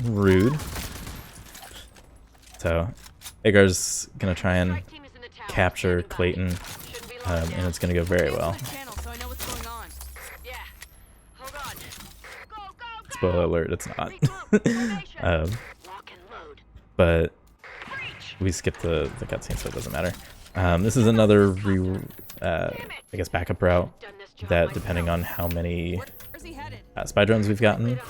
Rude. So, Hagar's going to try and capture Clayton, and it's going to go very well. Spoiler alert, it's not. But we skipped the cutscene, so it doesn't matter. This is another I guess backup route that, depending on how many spy drones we've gotten,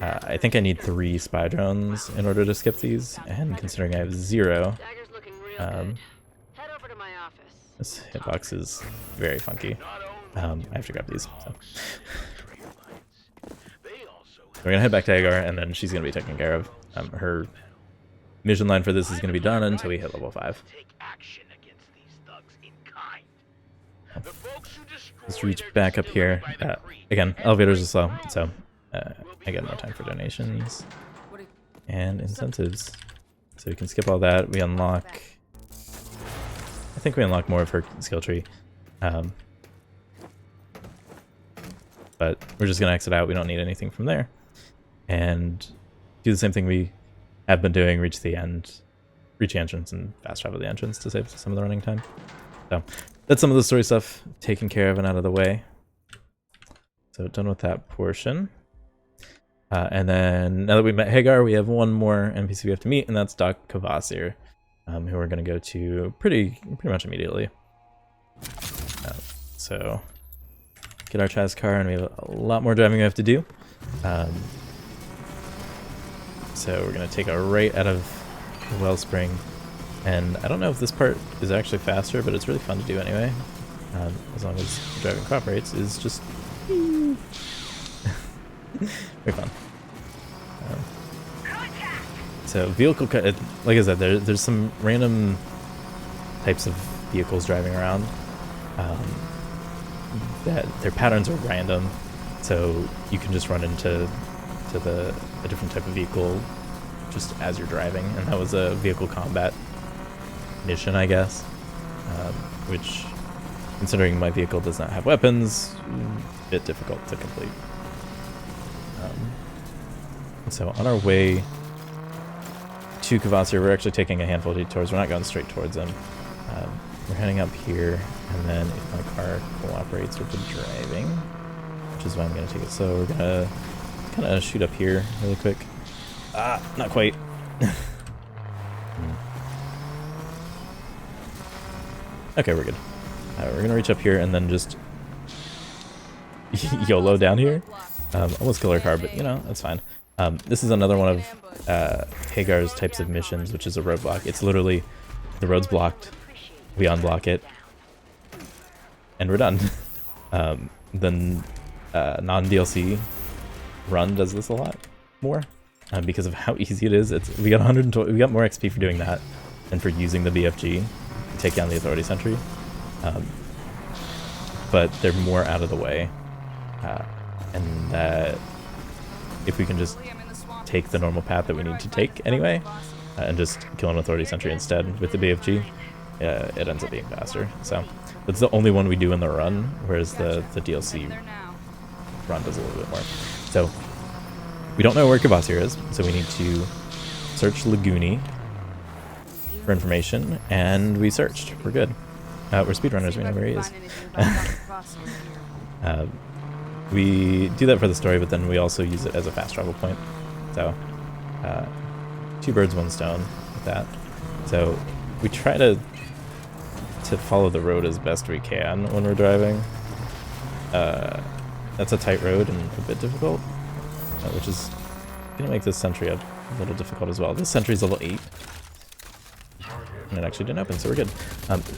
I think I need 3 spy drones in order to skip these, and considering I have 0, this hitbox is very funky. I have to grab these. So. We're gonna head back to Hagar, and then she's gonna be taken care of. Her mission line for this is gonna be done until we hit level 5. Let's reach back up here. Again, elevators are slow, so I got more time for donations and incentives. So we can skip all that. We unlock, I think we unlock more of her skill tree. But we're just gonna exit out. We don't need anything from there. And do the same thing we have been doing, reach the entrance and fast travel the entrance to save some of the running time. So that's some of the story stuff taken care of and out of the way. So done with that portion. And then now that we met Hagar, we have one more NPC we have to meet, and that's Doc Kvasir, who we're going to go to pretty much immediately. So get our Chaz car, and we have a lot more driving we have to do. So we're going to take a right out of Wellspring, and I don't know if this part is actually faster, but it's really fun to do anyway, as long as driving cooperates. Is just very fun. So vehicle, like I said, there's some random types of vehicles driving around that their patterns are random, so you can just run into a different type of vehicle just as you're driving, and that was a vehicle combat mission, I guess, which, considering my vehicle does not have weapons, a bit difficult to complete. So on our way to Kvasir, we're actually taking a handful of detours. We're not going straight towards them. We're heading up here, and then if my car cooperates with the driving, which is why I'm going to take it slow, we're going to kind of shoot up here really quick. Ah, not quite. Okay, we're good. We're going to reach up here and then just YOLO down here. Almost kill our car, but you know, that's fine. This is another one of Hagar's types of missions, which is a roadblock. It's literally, the road's blocked, we unblock it, and we're done. Then non-DLC Run does this a lot more because of how easy it is. We got 120. We got more XP for doing that than for using the BFG to take down the Authority Sentry. But they're more out of the way, and that if we can just take the normal path that we need to take anyway, and just kill an Authority Sentry instead with the BFG, it ends up being faster. So that's the only one we do in the run, whereas the DLC run does a little bit more. So we don't know where Kvasir is, so we need to search Laguni for information, and we searched. We're good. We're speedrunners, we know where he is. We do that for the story, but then we also use it as a fast travel point. So, 2 birds, 1 stone with that. So we try to follow the road as best we can when we're driving. That's a tight road and a bit difficult, which is going to make this sentry a little difficult as well. This sentry's level 8. And it actually didn't open, so we're good.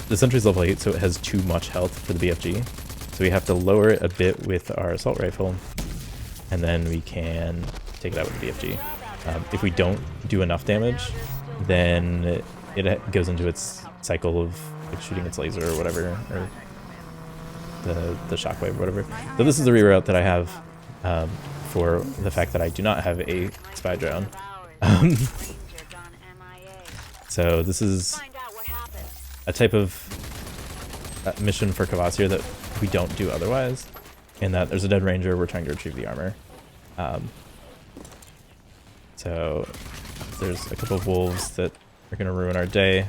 The sentry's level 8, so it has too much health for the BFG. So we have to lower it a bit with our assault rifle, and then we can take it out with the BFG. If we don't do enough damage, then it goes into its cycle of like shooting its laser or whatever, or the shockwave or whatever. So this is the reroute that I have for the fact that I do not have a spy drone. So this is a type of mission for Kvasir that we don't do otherwise, in that there's a dead ranger, we're trying to retrieve the armor. So there's a couple of wolves that are going to ruin our day,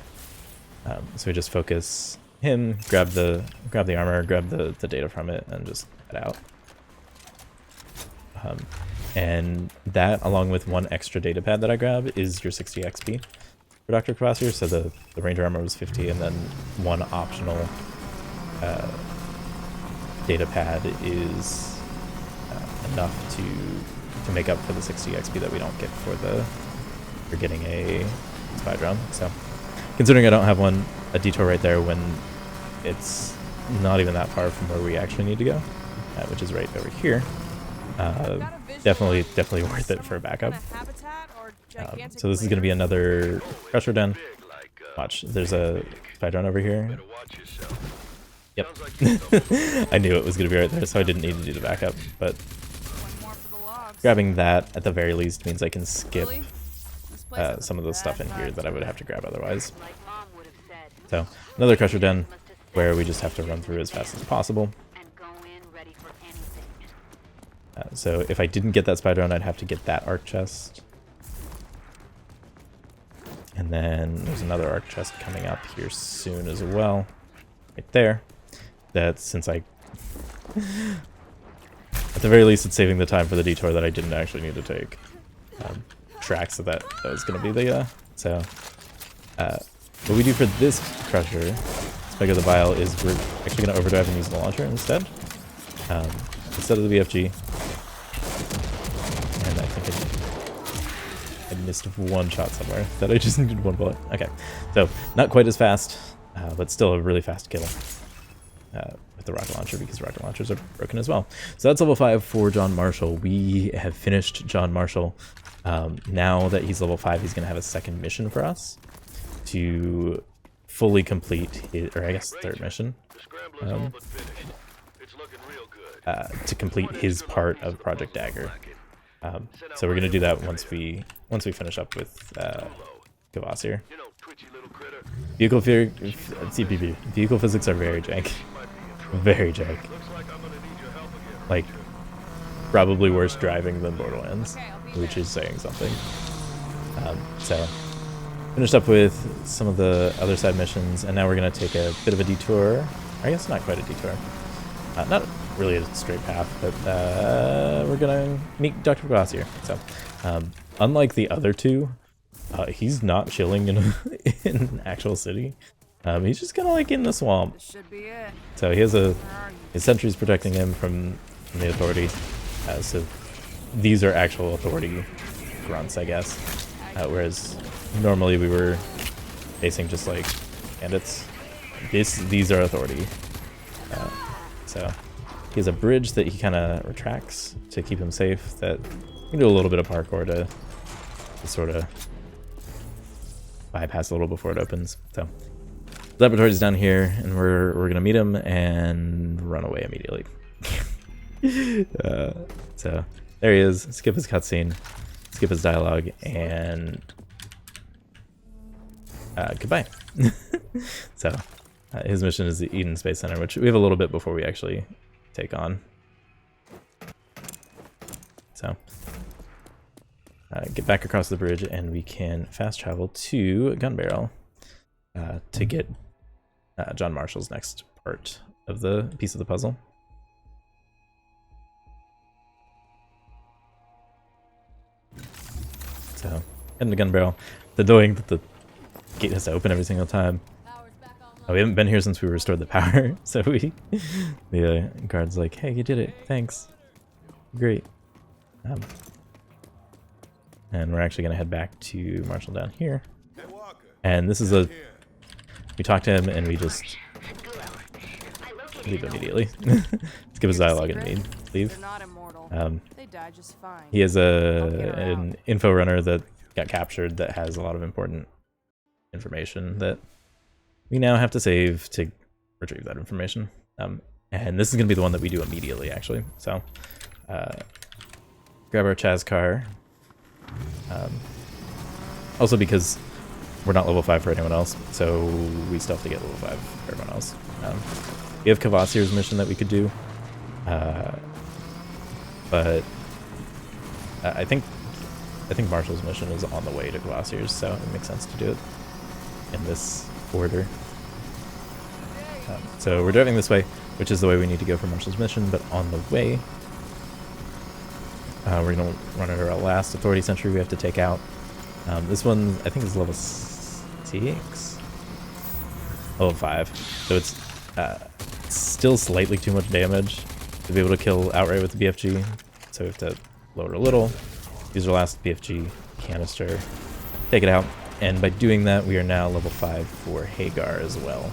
so we just focus him, grab the armor, grab the data from it, and just head out. And that, along with 1 extra data pad that I grab, is your 60 XP for Dr. Kvasir. So the ranger armor was 50, and then 1 optional data pad is enough to make up for the 60 XP that we don't get for getting a spy drone. So considering I don't have a detour right there when it's not even that far from where we actually need to go, which is right over here, definitely worth it for a backup. So this is going to be another crusher den. Watch, there's a spy drone over here. Yep. I knew it was going to be right there, so I didn't need to do the backup, but grabbing that at the very least means I can skip some of the stuff in here that I would have to grab otherwise. So another crusher den where we just have to run through as fast as possible. So if I didn't get that spy drone, I'd have to get that arc chest. And then there's another arc chest coming up here soon as well, right there. That since I, at the very least, it's saving the time for the detour that I didn't actually need to take. Tracks that was going to be the, so, what we do for this crusher, Spike of the Vial, is we're actually going to overdrive and use the launcher instead. Instead of the BFG. And I think I missed 1 shot somewhere, that I just needed 1 bullet. Okay, so not quite as fast, but still a really fast kill. With the rocket launcher, because rocket launchers are broken as well. So that's level 5 for John Marshall. We have finished John Marshall. Now that he's level 5, he's going to have a second mission for us to fully complete his, or I guess 3rd mission, to complete his part of Project Dagger. So we're going to do that once we finish up with Kvasir. Vehicle CPV. Vehicle physics are very jank. Very jank. Like, probably worse driving than Borderlands, which is saying something. So, finished up with some of the other side missions, and now we're going to take a bit of a detour. I guess not quite a detour. Not really a straight path, but we're going to meet Dr. Glossier. So, unlike the other two, he's not chilling in an actual city. He's just kind of like in the swamp. This should be it. So he has his sentries protecting him from the authority. So these are actual authority grunts, I guess. Whereas normally we were facing just like bandits. These are authority. So he has a bridge that he kind of retracts to keep him safe. That you can do a little bit of parkour to sort of bypass a little before it opens. So laboratory's down here, and we're gonna meet him and run away immediately. So there he is. Skip his cutscene, skip his dialogue, and goodbye. So his mission is the Eden Space Center, which we have a little bit before we actually take on. So get back across the bridge, and we can fast travel to Gun Barrel to get John Marshall's next part of the piece of the puzzle. So, heading to Gun Barrel. The annoying that the gate has to open every single time. Oh, we haven't been here since we restored the power, so the guard's like, hey, you did it, thanks. Great. And we're actually going to head back to Marshall down here. And this is we talk to him and we just leave immediately. Skip his dialogue and leave. He has an info runner that got captured that has a lot of important information that we now have to save to retrieve that information. And this is going to be the one that we do immediately, actually. So, grab our Chaz car. Also because we're not level 5 for anyone else, so we still have to get level 5 for everyone else. We have Kvasir's mission that we could do, but I think Marshall's mission is on the way to Kvasir's, so it makes sense to do it in this order. So we're driving this way, which is the way we need to go for Marshall's mission, but on the way, we're going to run into our last authority sentry we have to take out. This one, I think, is level 6? Level 5. So it's still slightly too much damage to be able to kill outright with the BFG. So we have to lower it a little. Use our last BFG canister. Take it out. And by doing that, we are now level 5 for Hagar as well.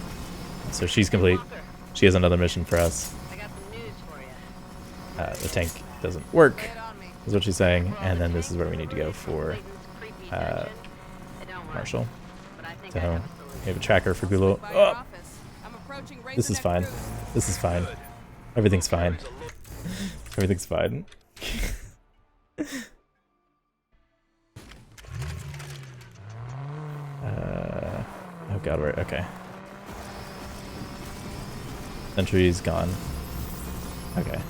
So she's complete. She has another mission for us. The tank doesn't work, is what she's saying. And then this is where we need to go for Marshall. So we have a tracker for Gulo. Oh! This is fine. This is fine. Everything's fine. Everything's fine. Oh god, we're okay. Sentry's gone. Okay,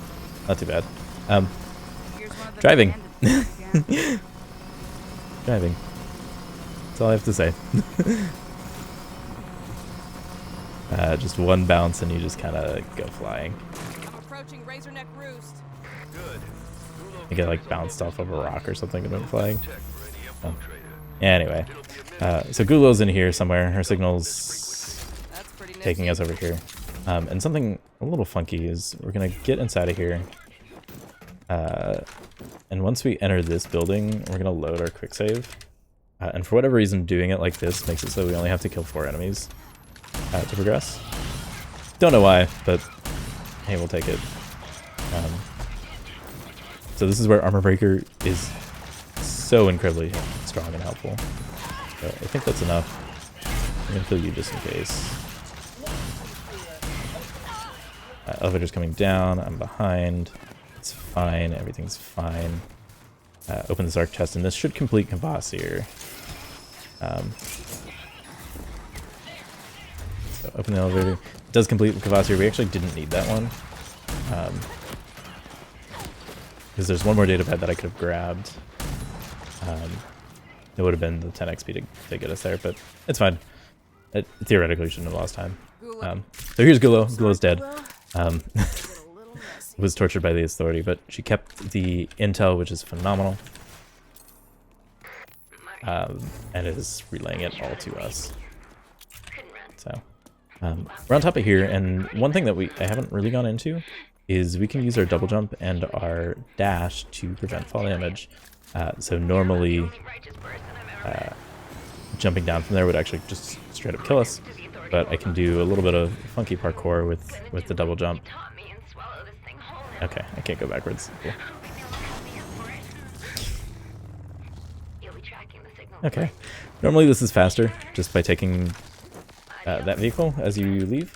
not too bad. Driving. Driving. That's all I have to say. Just one bounce and you just kind of go flying. You get like bounced off of a rock or something and went flying. Oh. Anyway, so Gulo's in here somewhere. Her signal's taking us over here. And something a little funky is we're gonna get inside of here. And once we enter this building, we're gonna load our quick save. And for whatever reason, doing it like this makes it so we only have to kill 4 enemies to progress. Don't know why, but hey, we'll take it. So this is where Armor Breaker is so incredibly strong and helpful. So I think that's enough. I'm gonna kill you just in case. Elevator's coming down. I'm behind. It's fine. Everything's fine. Open this arc chest, and this should complete Kvasir. open the elevator. It does complete the Kvasir. We actually didn't need that one. Because there's one more data pad that I could have grabbed. It would have been the 10 XP to get us there, but it's fine. It theoretically shouldn't have lost time. So here's Gulo. Gulo's dead. Was tortured by the Authority, but she kept the intel, which is phenomenal. And is relaying it all to us. So we're on top of here, and one thing that I haven't really gone into is we can use our double jump and our dash to prevent fall damage. So normally jumping down from there would actually just straight up kill us, but I can do a little bit of funky parkour with the double jump. Okay, I can't go backwards. Cool. Okay, normally this is faster just by taking that vehicle as you leave,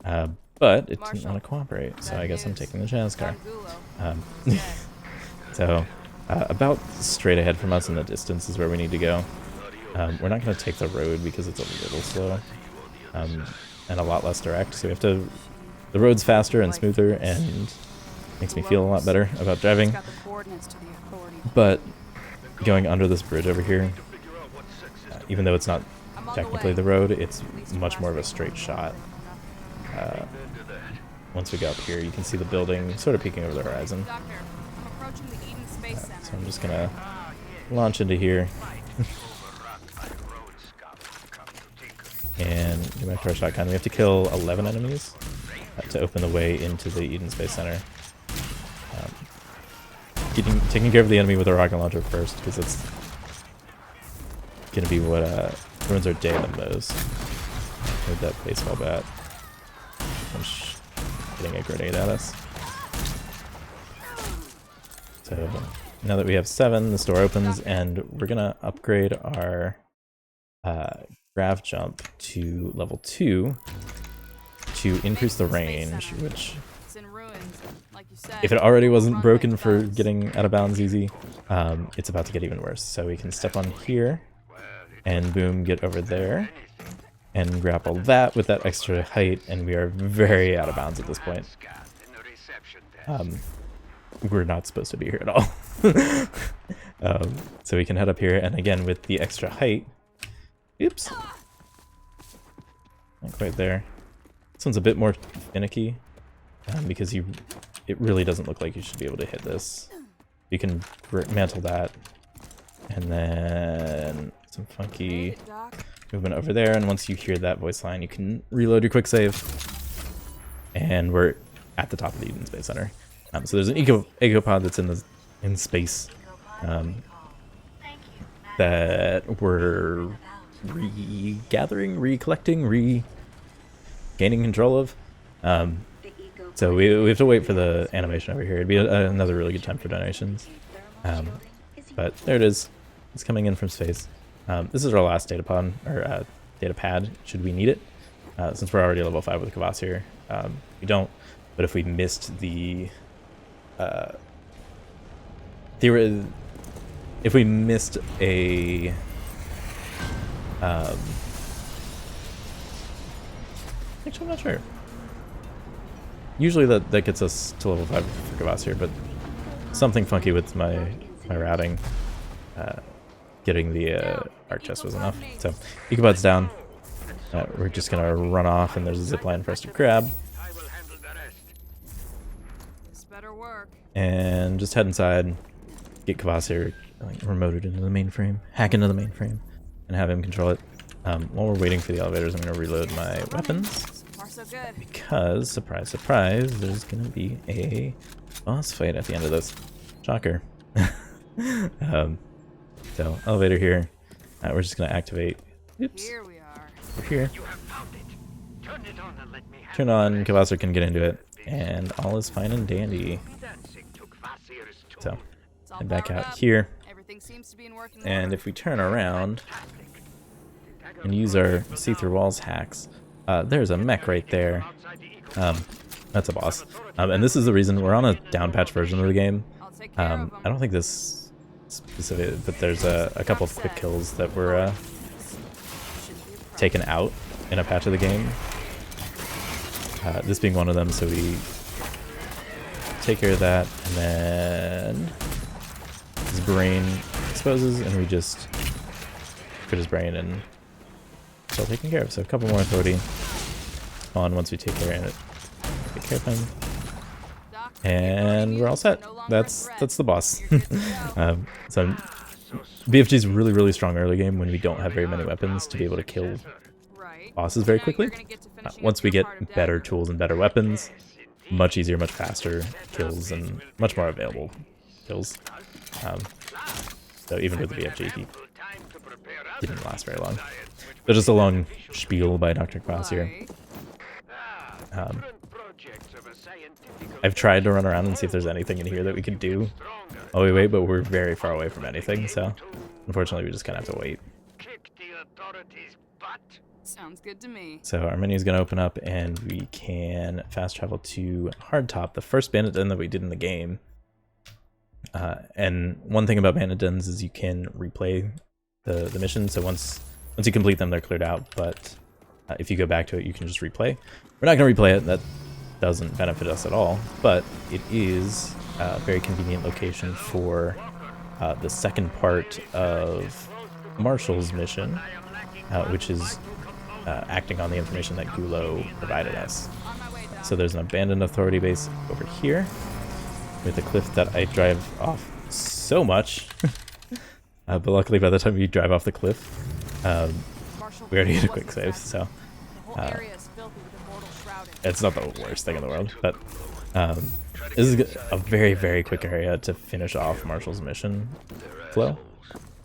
but it didn't want to cooperate, so I guess I'm taking the Jazz car. So about straight ahead from us in the distance is where we need to go. We're not going to take the road because it's a little slow and a lot less direct, so we have to. The road's faster and smoother and makes me feel a lot better about driving. But going under this bridge over here, even though it's not technically the road, it's much more of a straight shot. Once we go up here, you can see the building sort of peeking over the horizon. So I'm just gonna launch into here and go back to our shotgun. We have to kill 11 enemies to open the way into the Eden Space Center. Taking care of the enemy with a rocket launcher first, because it's gonna be what ruins our day the most. With that baseball bat, hitting a grenade at us. So now that we have 7, the store opens, and we're gonna upgrade our grav jump to level 2 to increase the range, which, if it already wasn't broken for getting out of bounds easy, it's about to get even worse. So we can step on here and boom, get over there and grapple that with that extra height, and we are very out of bounds at this point. We're not supposed to be here at all. So we can head up here, and again with the extra height, oops, not quite there. This one's a bit more finicky because it really doesn't look like you should be able to hit this. You can mantle that, and then some funky movement over there, and once you hear that voice line, you can reload your quick save, and we're at the top of the Eden Space Center. So there's an ecopod that's in space that we're recollecting, gaining control of. So we have to wait for the animation over here. It'd be another really good time for donations. But there it is. It's coming in from space. This is our last data pod, or data pad, should we need it. Since we're already level 5 with Kvasir, we don't. But if we missed the if we missed a actually, I'm not sure. Usually that gets us to level 5 for Kvasir, but something funky with my routing, getting the arc chest was enough. So Ecopod's down. We're just gonna run off, and there's a zipline for us to grab. And just head inside, get Kvasir remoted into the mainframe, hack into the mainframe, and have him control it. While we're waiting for the elevators, I'm going to reload my weapons, because, surprise, surprise, there's going to be a boss fight at the end of this. Shocker. So, elevator here. We're just going to activate. Oops. Here we are. We're here. Turn on, Kvasir can get into it, and all is fine and dandy. So, head back out here, and if we turn around and use our see-through walls hacks, there's a mech right there. That's a boss. And this is the reason we're on a down patch version of the game. I don't think this specific, but there's a couple of quick kills that were taken out in a patch of the game This being one of them, so we take care of that, and then his brain exposes, and we just put his brain and it's all taken care of. So a couple more authority on once we take care of him, and we're all set. That's the boss. So BFG is really strong early game when we don't have very many weapons to be able to kill bosses very quickly. Once we get better tools and better weapons, much easier, much faster kills, and much more available kills. So even with the BFG, he didn't last very long. There's just a long spiel by Dr. Klaus here. I've tried to run around and see if there's anything in here that we could do while we wait, but we're very far away from anything, so unfortunately we just kind of have to wait. Sounds good to me. So our menu is going to open up and we can fast travel to Hardtop, the first bandit den that we did in the game. And one thing about bandit dens is you can replay the mission, so once you complete them they're cleared out, but if you go back to it you can just replay. We're not going to replay it, that doesn't benefit us at all, but it is a very convenient location for the second part of Marshall's mission, which is acting on the information that Gulo provided us. So there's an abandoned authority base over here with a cliff that I drive off so much, but luckily by the time we drive off the cliff, we already hit a quick save, so it's not the worst thing in the world, but this is a very quick area to finish off Marshall's mission flow.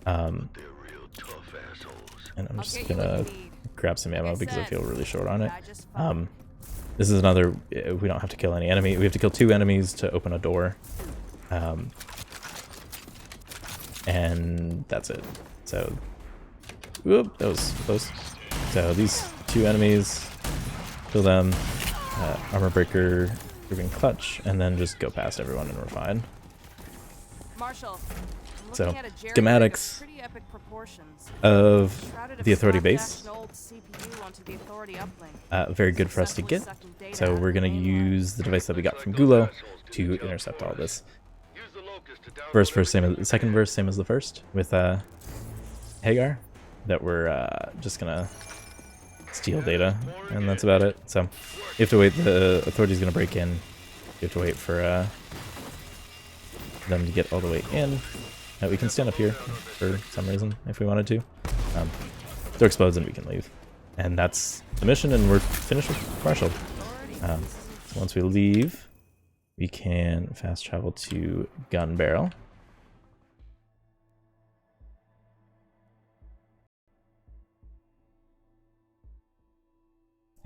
And I'm just gonna grab some ammo because I feel really short on it. This is another, we don't have to kill any enemy, we have to kill 2 enemies to open a door. And that's it. So, whoop, that was close. So these 2 enemies, kill them, armor breaker, proving clutch, and then just go past everyone and we're fine. Marshall, so, schematics of the authority base. Very good for us to get. So we're going to use the device that we got from Gulo to intercept all this. Verse, same as the second verse, same as the first, with Hagar, that we're just going to steal data, and that's about it. So you have to wait, the authority's going to break in. You have to wait for them to get all the way in. We can stand up here for some reason if we wanted to. Door explodes and we can leave. And that's the mission, and we're finished with Marshall. So once we leave, we can fast travel to Gun Barrel.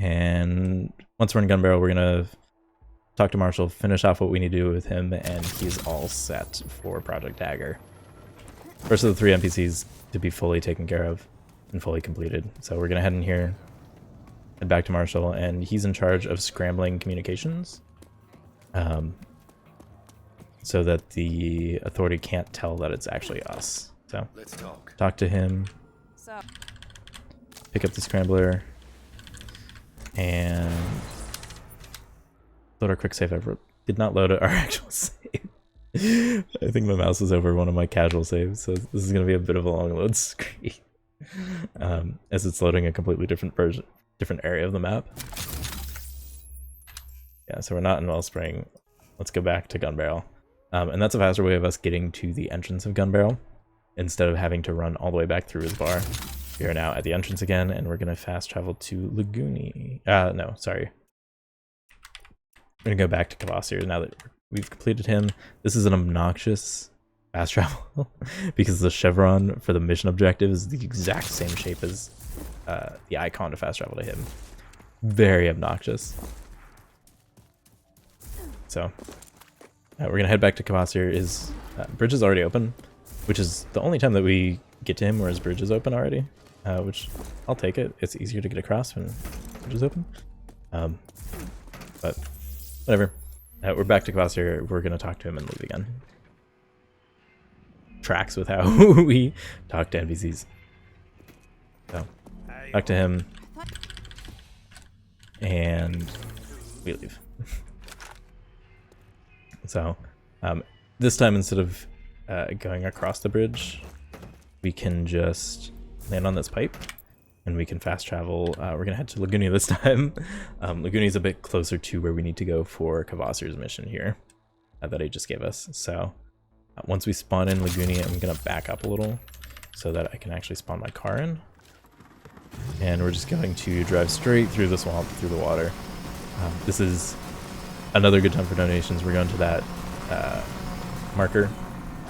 And once we're in Gun Barrel, we're going to talk to Marshall, finish off what we need to do with him, and he's all set for Project Dagger. First of the 3 NPCs to be fully taken care of and fully completed. So we're going to head in here, head back to Marshall, and he's in charge of scrambling communications so that the authority can't tell that it's actually us. So let's talk to him, pick up the scrambler, and load our quick save. I did not load our actual save. I think my mouse is over one of my casual saves, so this is going to be a bit of a long load screen. As it's loading a completely different area of the map. Yeah, so we're not in Wellspring. Let's go back to Gun Barrel. And that's a faster way of us getting to the entrance of Gun Barrel instead of having to run all the way back through his bar. We are now at the entrance again, and we're going to fast travel to Laguni. No, sorry. We're going to go back to Kvasir now that we've completed him. This is an obnoxious fast travel because the chevron for the mission objective is the exact same shape as the icon to fast travel to him. Very obnoxious. So we're gonna head back to Kvasir. His bridge is already open, which is the only time that we get to him where his bridge is open already, which I'll take it. It's easier to get across when the bridge is open. But whatever. We're back to Kvasir. We're gonna talk to him and leave again. Tracks with how we talk to NPCs. So, talk to him, and we leave. So this time, instead of going across the bridge, we can just land on this pipe and we can fast travel. We're gonna head to Laguna this time. Laguna is a bit closer to where we need to go for Kvasir's mission here that he just gave us. So once we spawn in Laguna, I'm gonna back up a little so that I can actually spawn my car in. And we're just going to drive straight through the swamp, through the water. This is another good time for donations. We're going to that marker,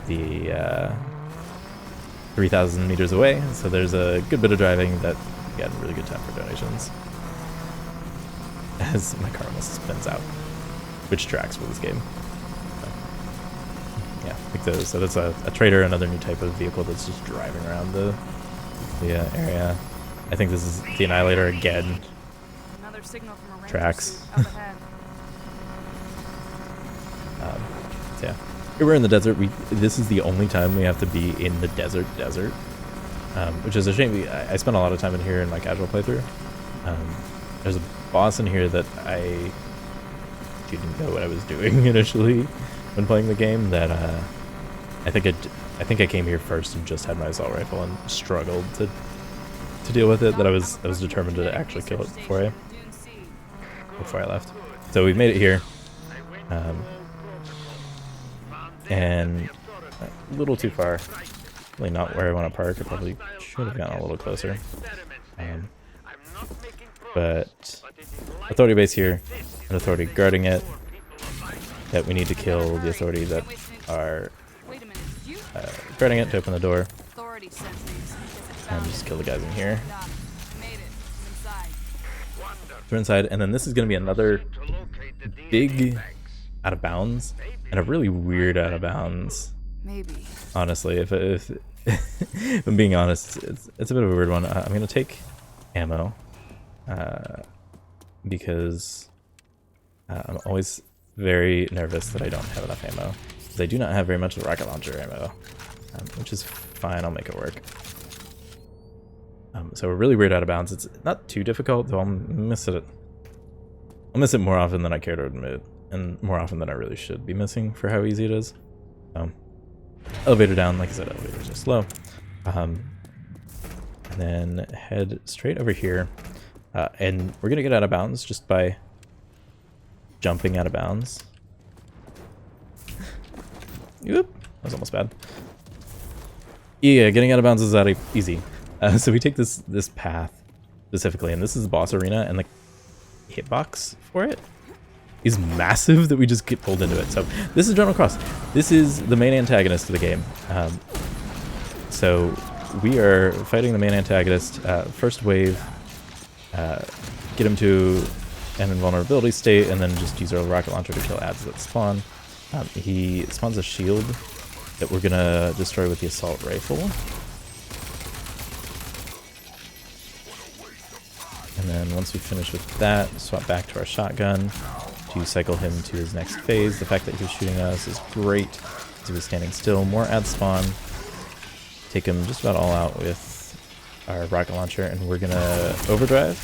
the 3,000 meters away. So there's a good bit of driving that, again, really good time for donations. As my car almost spins out, which tracks for this game. So, yeah, pick those. So that's a trader, another new type of vehicle that's just driving around the area. I think this is the Annihilator again. Another signal from a ranger Tracks. suit up ahead. So yeah, here we're in the desert. This is the only time we have to be in the desert, which is a shame. I spent a lot of time in here in my casual playthrough. There's a boss in here that I didn't know what I was doing initially when playing the game. That I think I came here first and just had my assault rifle and struggled to deal with it. That I was determined to actually kill it before I left. So we've made it here. And a little too far. Really not where I want to park. I probably should have gone a little closer. But authority base here, an authority guarding it. That we need to kill the authority that are guarding it to open the door. And just kill the guys in here. We're inside, and then this is going to be another big out of bounds, and a really weird out of bounds. Maybe. Honestly, if I'm being honest, it's a bit of a weird one. I'm going to take ammo because I'm always very nervous that I don't have enough ammo. Because I do not have very much rocket launcher ammo, which is fine. I'll make it work. So we're really weird out of bounds. It's not too difficult, though I'll miss it. I'll miss it more often than I care to admit, and more often than I really should be missing for how easy it is. Elevator down, like I said, elevators are slow. And then head straight over here. And we're gonna get out of bounds just by jumping out of bounds. Oop, that was almost bad. Yeah, getting out of bounds is that easy. So we take this path specifically, and this is the boss arena, and the hitbox for it is massive that we just get pulled into it. So this is General Cross. This is the main antagonist of the game. So we are fighting the main antagonist. First wave, get him to an invulnerability state, and then just use our rocket launcher to kill ads that spawn. He spawns a shield that we're gonna destroy with the assault rifle. And then once we finish with that, swap back to our shotgun to cycle him to his next phase. The fact that he's shooting us is great. He was standing still. More ads spawn. Take him just about all out with our rocket launcher, and we're gonna overdrive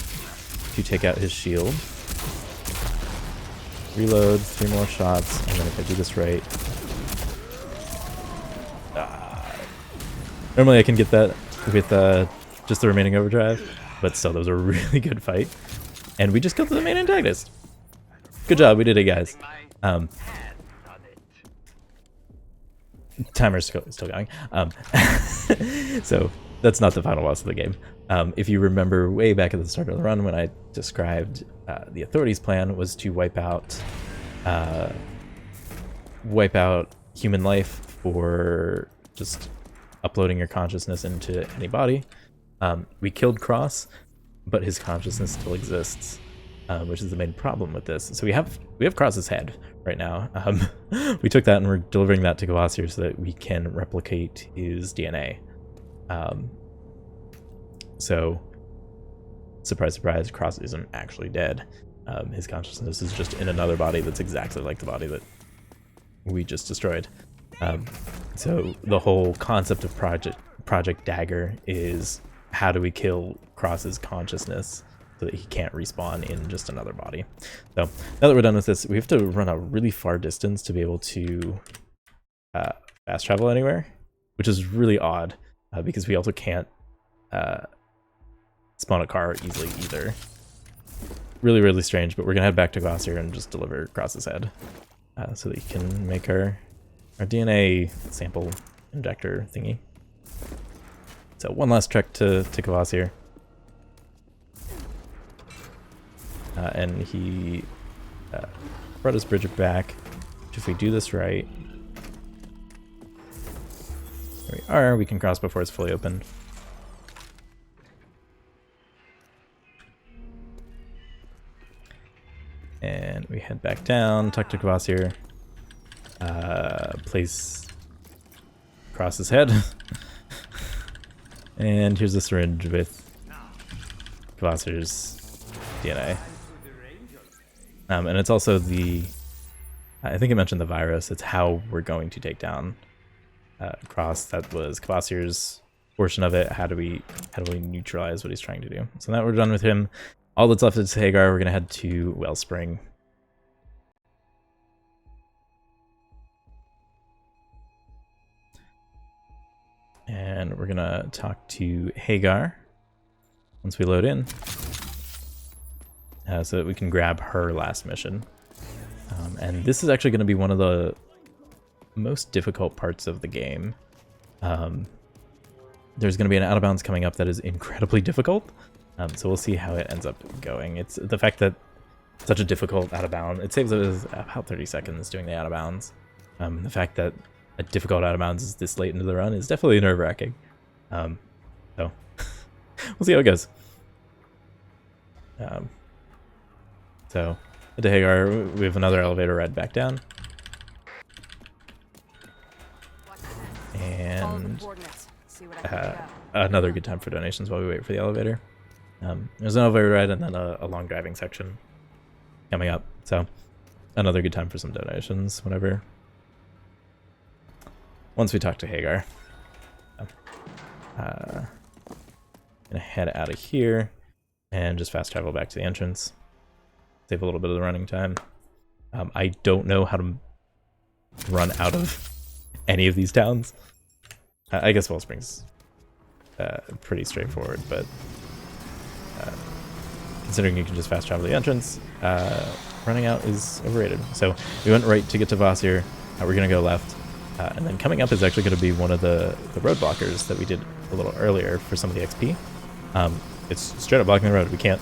to take out his shield. Reload, 3 more shots, and then if I do this right... Normally I can get that with just the remaining overdrive. But still, that was a really good fight. And we just killed the main antagonist. Good job, we did it, guys. Timer's still going. So, that's not the final boss of the game. If you remember way back at the start of the run when I described the authorities' plan was to wipe out human life for just uploading your consciousness into any body. We killed Cross, but his consciousness still exists, which is the main problem with this. So we have Cross's head right now. We took that and we're delivering that to Kvasir so that we can replicate his DNA. So, surprise, surprise, Cross isn't actually dead. His consciousness is just in another body that's exactly like the body that we just destroyed. So the whole concept of Project Dagger is, how do we kill Cross's consciousness so that he can't respawn in just another body. So now that we're done with this, we have to run a really far distance to be able to fast travel anywhere, which is really odd because we also can't spawn a car easily either. Really, really strange, but we're gonna head back to Glossier and just deliver across his head so that he can make our DNA sample injector thingy. So one last trek to Glossier. And he brought his bridge back, which if we do this right, there we are, we can cross before it's fully open. And we head back down, talk to Kvasir, place across his head. And here's a syringe with Kvasir's DNA. And it's also I think I mentioned the virus. It's how we're going to take down Cross. That was Kvasir's portion of it. How do we neutralize what he's trying to do? So now we're done with him. All that's left is Hagar. We're gonna head to Wellspring. And we're gonna talk to Hagar once we load in, so that we can grab her last mission. And this is actually going to be one of the most difficult parts of the game. There's going to be an out of bounds coming up that is incredibly difficult. So we'll see how it ends up going. It's the fact that such a difficult out of bounds, it saves us about 30 seconds doing the out of bounds. The fact that a difficult out of bounds is this late into the run is definitely nerve-wracking. So we'll see how it goes. So to Hagar, we have another elevator ride back down. And another good time for donations while we wait for the elevator. There's an elevator ride and then a long driving section coming up. So another good time for some donations whenever. Once we talk to Hagar. Gonna head out of here and just fast travel back to the entrance. Save a little bit of the running time. I don't know how to run out of any of these towns. I guess Wellspring's pretty straightforward, but considering you can just fast travel the entrance, running out is overrated. So we went right to get to Vossir. We're going to go left. And then coming up is actually going to be one of the road blockers that we did a little earlier for some of the XP. It's straight up blocking the road. We can't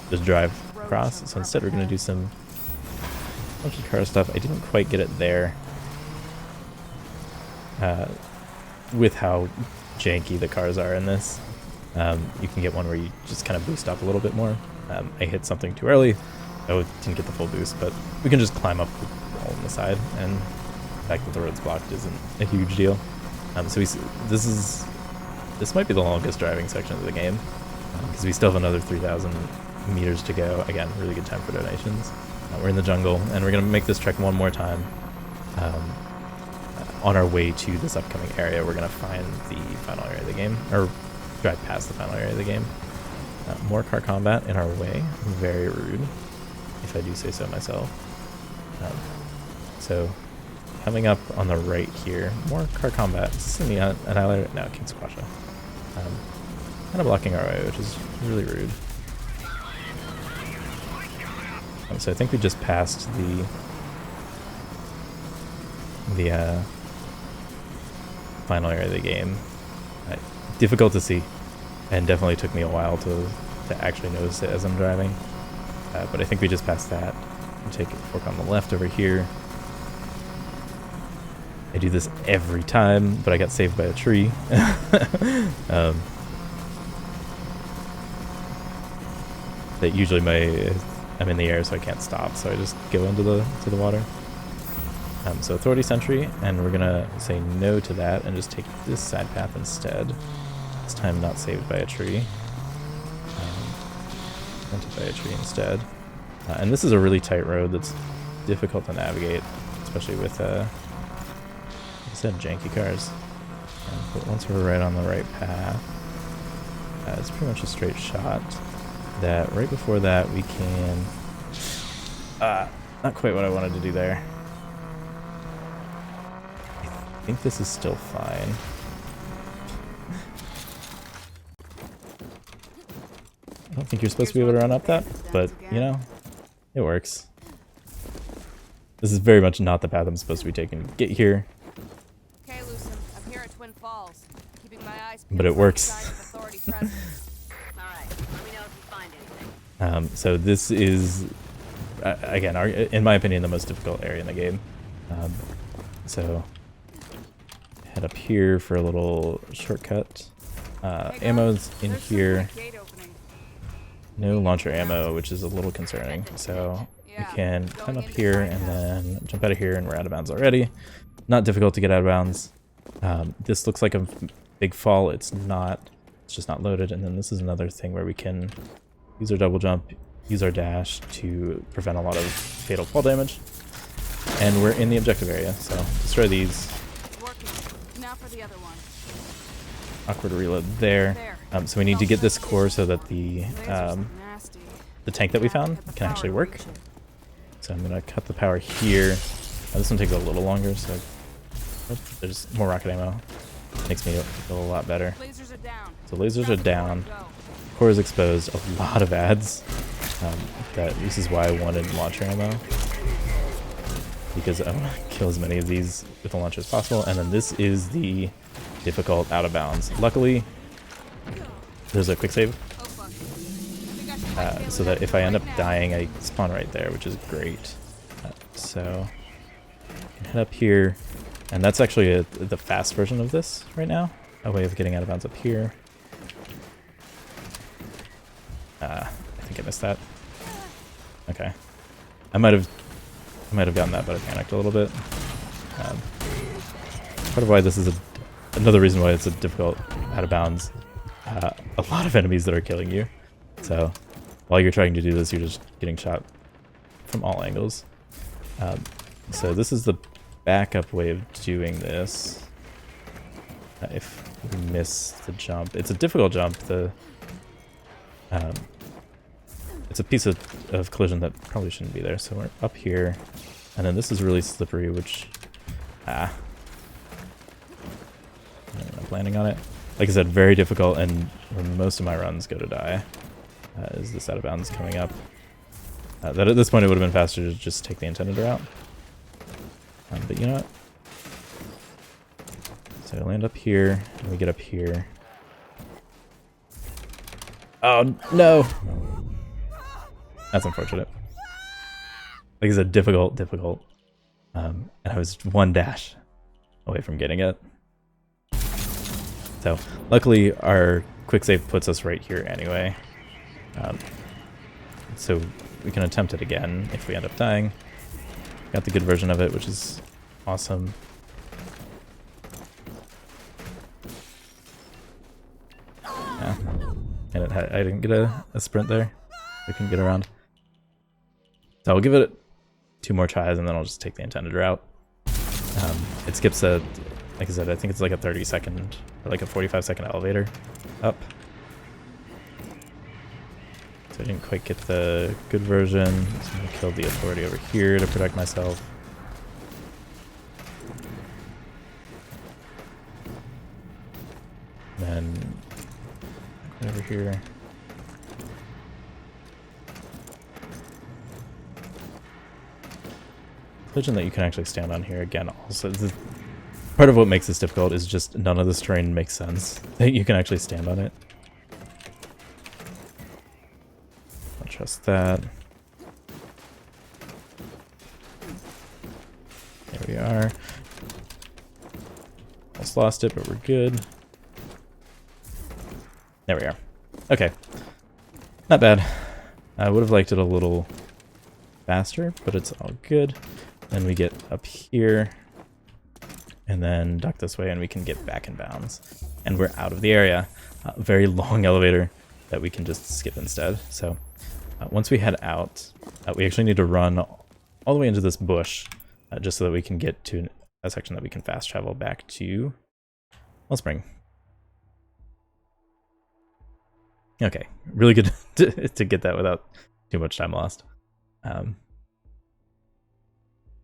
just drive across. So instead we're going to do some funky car stuff. I didn't quite get it there with how janky the cars are in this. You can get one where you just kind of boost up a little bit more. I hit something too early. I didn't get the full boost, but we can just climb up the wall on the side, and the fact that the road's blocked isn't a huge deal. So this might be the longest driving section of the game, because we still have another 3,000 meters to go. Again, really good time for donations. We're in the jungle, and we're going to make this trek one more time. On our way to this upcoming area, we're going to find the final area of the game, or drive past the final area of the game. More car combat in our way. Very rude, if I do say so myself. So, coming up on the right here, more car combat. Is this an annihilator? No, King Squasha. Kind of blocking our way, which is really rude. So I think we just passed the final area of the game. Difficult to see, and definitely took me a while to actually notice it as I'm driving. But I think we just passed that. We take a fork on the left over here. I do this every time, but I got saved by a tree. That usually I'm in the air, so I can't stop, so I just go into the water. So Authority Sentry, and we're gonna say no to that and just take this side path instead. This time not saved by a tree. Hunted by a tree instead. And this is a really tight road that's difficult to navigate, especially with, like I said, janky cars. But once we're right on the right path, it's pretty much a straight shot. that right before that we can... not quite what I wanted to do there. I think this is still fine. I don't think you're supposed to be able to run up that, but, you know, it works. This is very much not the path I'm supposed to be taking to get here. Okay, Lucen, I'm here at Twin Falls, keeping my eyes But it works. authority presence. All right, let me know if you find anything. So this is, again, in my opinion, the most difficult area in the game. So head up here for a little shortcut. Ammo's in here. No launcher ammo, which is a little concerning. So we can climb up here and then jump out of here, and we're out of bounds already. Not difficult to get out of bounds. This looks like a big fall. It's not. It's just not loaded. And then this is another thing where we can use our double jump, use our dash to prevent a lot of fatal fall damage. And we're in the objective area, so destroy these. Now for the other one. Awkward reload there. So we need to get this core so that the tank that we found can actually work. So I'm gonna cut the power here. This one takes a little longer, so there's more rocket ammo. Makes me feel a lot better. So lasers are down. Core is exposed. A lot of ads. This is why I wanted launcher ammo, because I want to kill as many of these with the launcher as possible. And then this is the difficult out of bounds. Luckily, there's a quick save, so that if I end up dying, I spawn right there, which is great. So I can head up here, and that's actually the fast version of this right now. A way of getting out of bounds up here. I think I missed that. Okay, I might have gotten that, but I panicked a little bit. Part of why this is another reason why it's a difficult out of bounds. A lot of enemies that are killing you. So while you're trying to do this, you're just getting shot from all angles. So this is the backup way of doing this. If we miss the jump, it's a difficult jump. It's a piece of collision that probably shouldn't be there. So we're up here, and then this is really slippery, which I'm landing on it. Like I said, very difficult, and where most of my runs go to die is this out of bounds coming up. That at this point it would have been faster to just take the intended route. But you know what? So I land up here, and we get up here. Oh no! That's unfortunate. Like I said, difficult. And I was one dash away from getting it. So luckily our quick save puts us right here anyway. So we can attempt it again if we end up dying. Got the good version of it, which is awesome. Yeah. And I didn't get a sprint there. I couldn't get around. So I'll give it 2 more tries, and then I'll just take the intended route. It skips like I said, I think it's like a 30-second or like a 45-second elevator up. So I didn't quite get the good version. So I'm gonna kill the authority over here to protect myself. And then over here. Collision that you can actually stand on here again. Also, part of what makes this difficult is just none of this terrain makes sense that you can actually stand on it. I'll trust that. There we are. Almost lost it, but we're good. There we are. Okay. Not bad. I would have liked it a little faster, but it's all good. Then we get up here and then duck this way, and we can get back in bounds. And we're out of the area. Very long elevator that we can just skip instead. So once we head out, we actually need to run all the way into this bush just so that we can get to a section that we can fast travel back to Wellspring. Okay, really good to get that without too much time lost.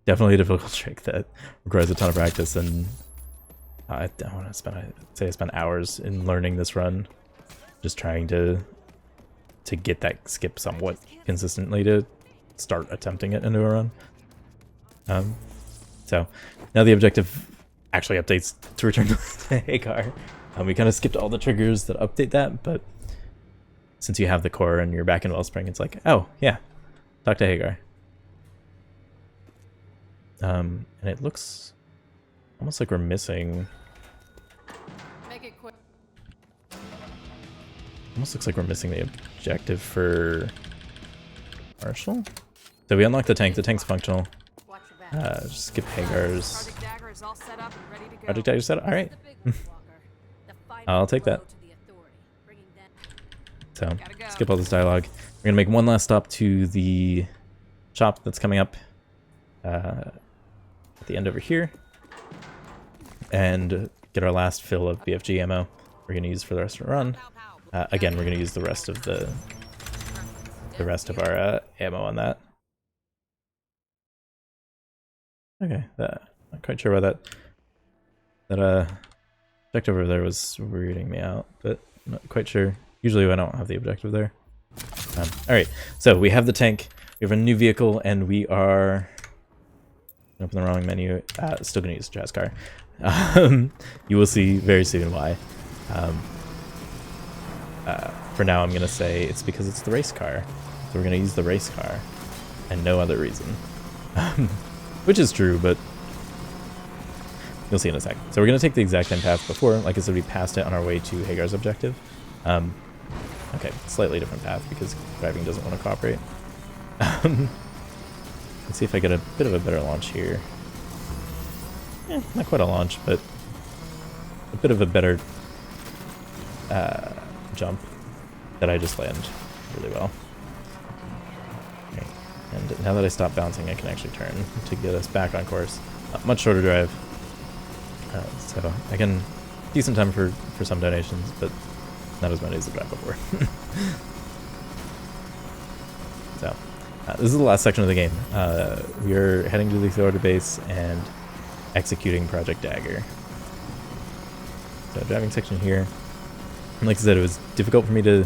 Definitely a difficult trick that requires a ton of practice, and I don't want to spend. I'd say I spent hours in learning this run, just trying to get that skip somewhat consistently to start attempting it into a run. So now the objective actually updates to return to Hagar. We kind of skipped all the triggers that update that, but since you have the core and you're back in Wellspring, it's like, oh yeah, talk to Hagar. And it looks almost like we're missing. Make it quick. Almost looks like we're missing the objective for Marshall. So we unlock the tank. The tank's functional. Watch your back. Just skip Hagar's. Project Dagger is all set up and ready to go. Project Dagger set up? Alright. I'll take that. So, skip all this dialogue. We're gonna make one last stop to the shop that's coming up at the end over here, and get our last fill of BFG ammo we're gonna use for the rest of the run. Again, we're gonna use the rest of our ammo on that. Okay, not quite sure why that objective over there was weirding me out, but I'm not quite sure. Usually I don't have the objective there. Alright, so we have the tank, we have a new vehicle, and we are... Open the wrong menu. Still gonna use the Jazz car. You will see very soon why. For now I'm gonna say it's because it's the race car. So we're gonna use the race car, and no other reason. Which is true, but you'll see in a sec. So we're gonna take the exact same path before. Like I said, we passed it on our way to Hagar's objective. Okay, slightly different path because driving doesn't want to cooperate. Let's see if I get a bit of a better launch here. Not quite a launch, but a bit of a better jump that I just land really well. Okay. And now that I stop bouncing, I can actually turn to get us back on course. Much shorter drive. So again, decent time for some donations, but not as many as the drive before. So, this is the last section of the game. We are heading to the authority base and executing Project Dagger. So, driving section here. And like I said, it was difficult for me to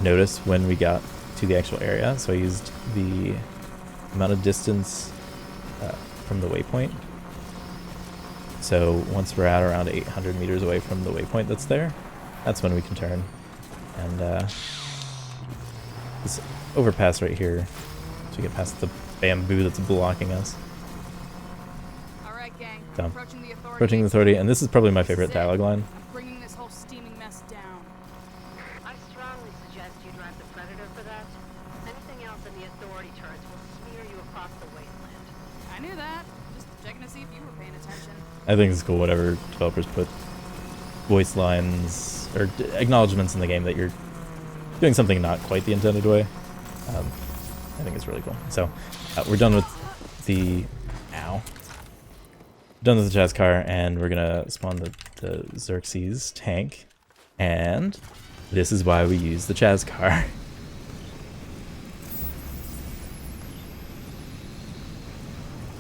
notice when we got to the actual area, so I used the amount of distance from the waypoint. So, once we're at around 800 meters away from the waypoint that's there, that's when we can turn. And this overpass right here, so we get past the bamboo that's blocking us. All right, gang. So, Approaching the authority, and this is probably my favorite dialogue line. Bringing this whole steaming mess down. I strongly suggest you drive the Predator for that. Anything else in the authority turrets will smear you across the wasteland. I knew that. Just checking to see if you were paying attention. I think it's cool whenever developers put voice lines or acknowledgements in the game that you're doing something not quite the intended way. I think it's really cool. So we're done with the Jazz car, and we're gonna spawn the Xerxes tank, and this is why we use the Jazz car.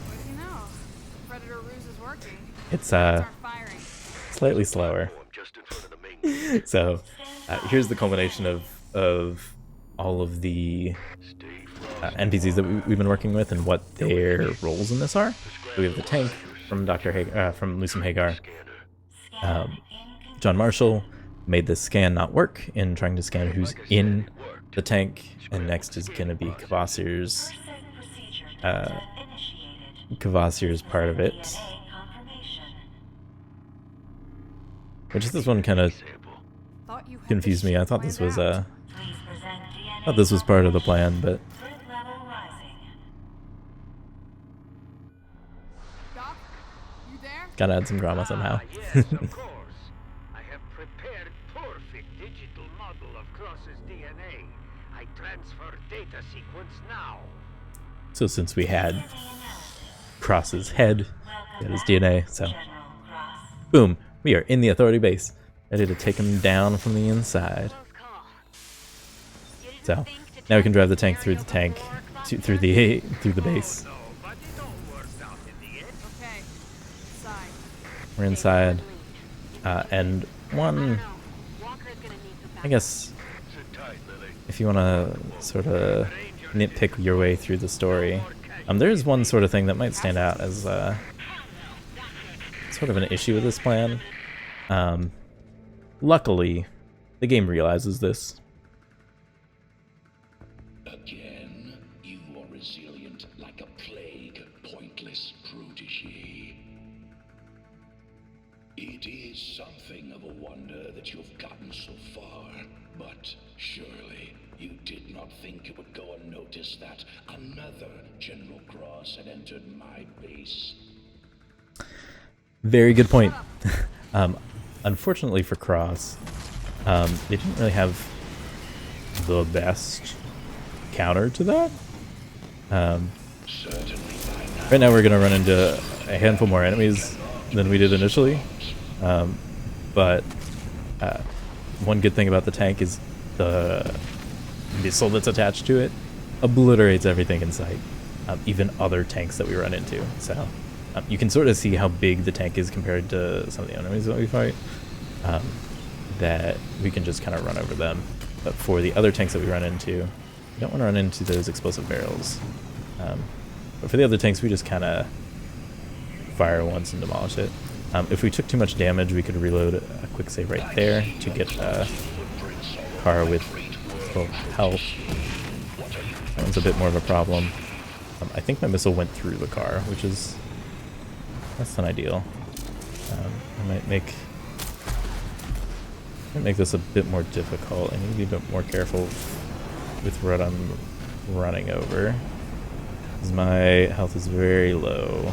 What do you know? Predator ruse is working. It's slightly slower. So here's the culmination of all of the NPCs that we've been working with and what their roles in this are. So we have the tank from from Lucem Hagar. John Marshall made the scan not work in trying to scan who's in the tank, and next is going to be Kvasir's part of it. Which this one kind of confused me. I thought this was part of the plan, but Doc, you there? gotta add some drama somehow. Yes, of course. I have prepared perfect digital model of Cross's DNA. I transfer data sequence now. So since we had Cross's head, we had his DNA, so boom, we are in the authority base, ready to take him down from the inside. Close call. So now we can drive the tank through the tank, through the base. Okay. Inside. We're inside, and one, I guess, if you want to sort of nitpick your way through the story, there's one sort of thing that might stand out as sort of an issue with this plan. Luckily, the game realizes this. Again, you are resilient like a plague, pointless protege. It is something of a wonder that you've gotten so far, but surely you did not think it would go unnoticed that another General Cross had entered my base. Very good point. Unfortunately for Cross, they didn't really have the best counter to that. Right now we're going to run into a handful more enemies than we did initially. But one good thing about the tank is the missile that's attached to it obliterates everything in sight, even other tanks that we run into. So you can sort of see how big the tank is compared to some of the enemies that we fight, that we can just kind of run over them. But for the other tanks that we run into, we don't want to run into those explosive barrels. But for the other tanks, we just kind of fire once and demolish it. If we took too much damage, we could reload a quick save right there to get a car with full health. That one's a bit more of a problem. I think my missile went through the car, which is less than ideal. I might make this a bit more difficult. I need to be a bit more careful with what I'm running over, because my health is very low.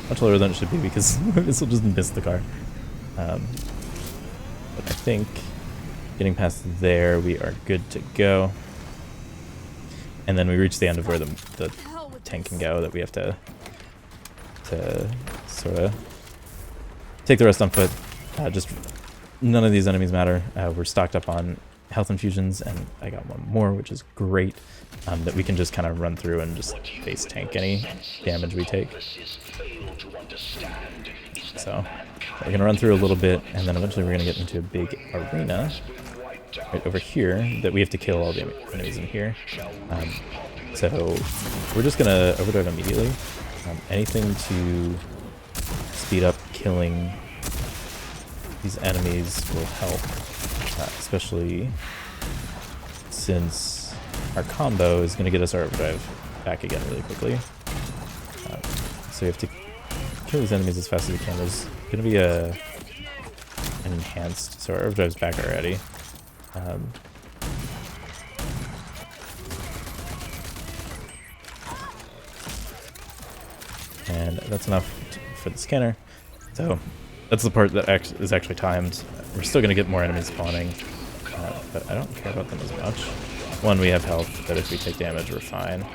Much lower than it should be because this will just miss the car. But I think getting past there, we are good to go. And then we reach the end of where the tank can go, that we have to sort of take the rest on foot. Just none of these enemies matter. We're stocked up on health infusions, and I got one more, which is great, that we can just kind of run through and just face tank any damage we take. So we're going to run through a little bit, and then eventually we're going to get into a big arena right over here that we have to kill all the enemies in here. So we're just going to overdrive immediately. Anything to speed up killing these enemies will help, especially since our combo is going to get us our overdrive back again really quickly. So we have to kill these enemies as fast as we can. There's going to be an enhanced, so our overdrive's back already. And that's enough for the scanner. So that's the part that is actually timed. We're still going to get more enemies spawning, but I don't care about them as much. One, we have health, that if we take damage, we're fine.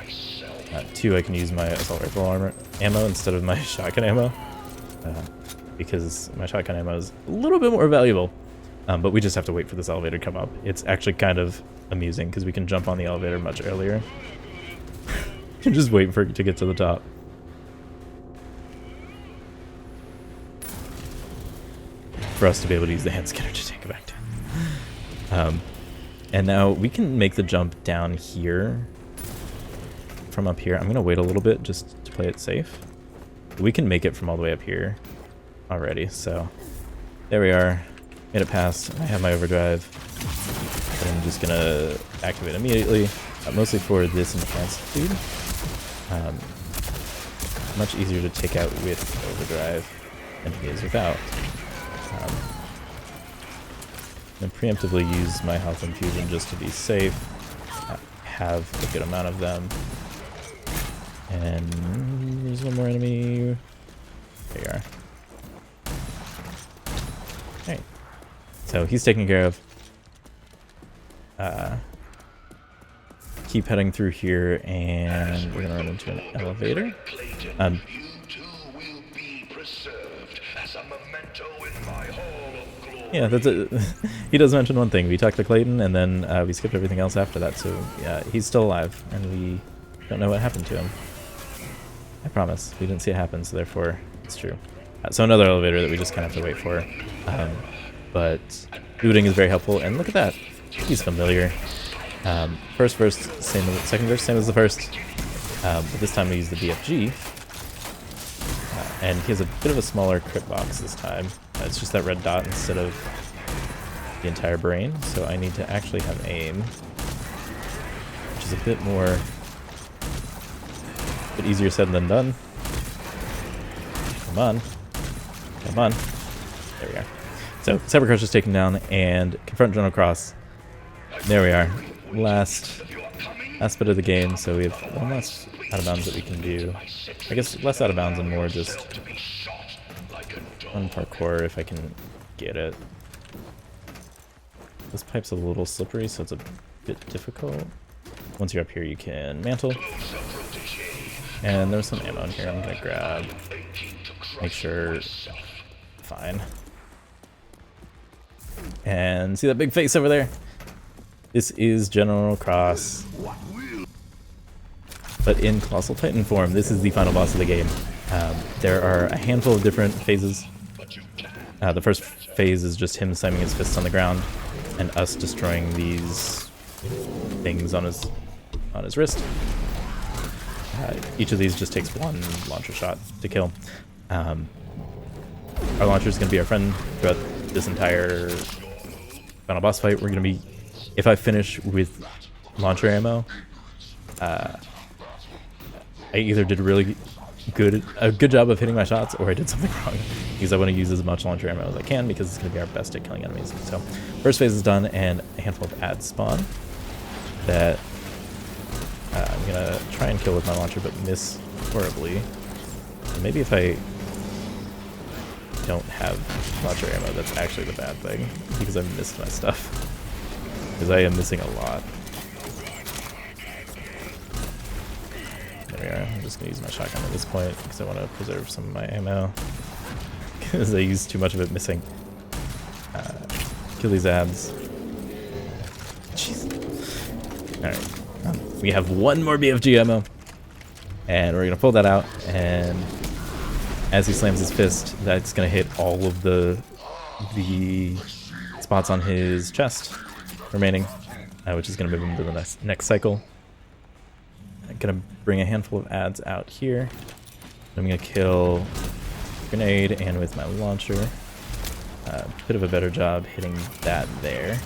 Two, I can use my assault rifle ammo instead of my shotgun ammo, because my shotgun ammo is a little bit more valuable. But we just have to wait for this elevator to come up. It's actually kind of amusing because we can jump on the elevator much earlier. And just wait for it to get to the top. For us to be able to use the hand scanner to take it back down. And now we can make the jump down here from up here. I'm going to wait a little bit just to play it safe. We can make it from all the way up here already. So there we are. Made it past. I have my overdrive. And I'm just going to activate immediately, mostly for this enhanced speed. Much easier to take out with overdrive than it is without. And preemptively use my health infusion just to be safe. Have a good amount of them. And there's one more enemy. There you are. Alright. So he's taken care of. Keep heading through here, and we're gonna run into an elevator. You too will be preserved as a memento in my hall of glory. Yeah, that's it. He does mention one thing. We talked to Clayton, and then we skipped everything else after that. So yeah, he's still alive, and we don't know what happened to him. I promise. We didn't see it happen, so therefore it's true. So another elevator that we just kind of have to wait for. But looting is very helpful, and look at that. He's familiar. First verse, same as second verse, same as the first. But this time we use the BFG. And he has a bit of a smaller crit box this time. It's just that red dot instead of the entire brain. So I need to actually have aim, which is a bit easier said than done. Come on. Come on. There we are. So Cybercrush is taken down and confront General Cross. There we are. Last bit of the game, so we have one last out of bounds that we can do. I guess less out of bounds and more just one parkour if I can get it. This pipe's a little slippery, so it's a bit difficult. Once you're up here, you can mantle. And there's some ammo in here I'm gonna grab. Make sure. Fine. And see that big face over there? This is General Cross. But in Colossal Titan form. This is the final boss of the game. There are a handful of different phases. The first phase is just him slamming his fists on the ground and us destroying these things on his wrist. Each of these just takes one launcher shot to kill. Our launcher is going to be our friend throughout this entire final boss fight. We're going to be, if I finish with launcher ammo, I either did a good job of hitting my shots, or I did something wrong, because I want to use as much launcher ammo as I can, because it's going to be our best at killing enemies. So first phase is done, and a handful of ads spawn that I'm going to try and kill with my launcher, but miss horribly. And maybe if I don't have launcher ammo, that's actually the bad thing, because I've missed my stuff, because I am missing a lot. There we are. I'm just going to use my shotgun at this point because I want to preserve some of my ammo, because I used too much of it missing. Kill these ads. Jeez. Alright. We have one more BFG ammo, and we're going to pull that out, and as he slams his fist, that's going to hit all of the spots on his chest remaining, which is going to move him to the next cycle. I'm going to bring a handful of ads out here. I'm going to kill grenade and with my launcher. Bit of a better job hitting that there.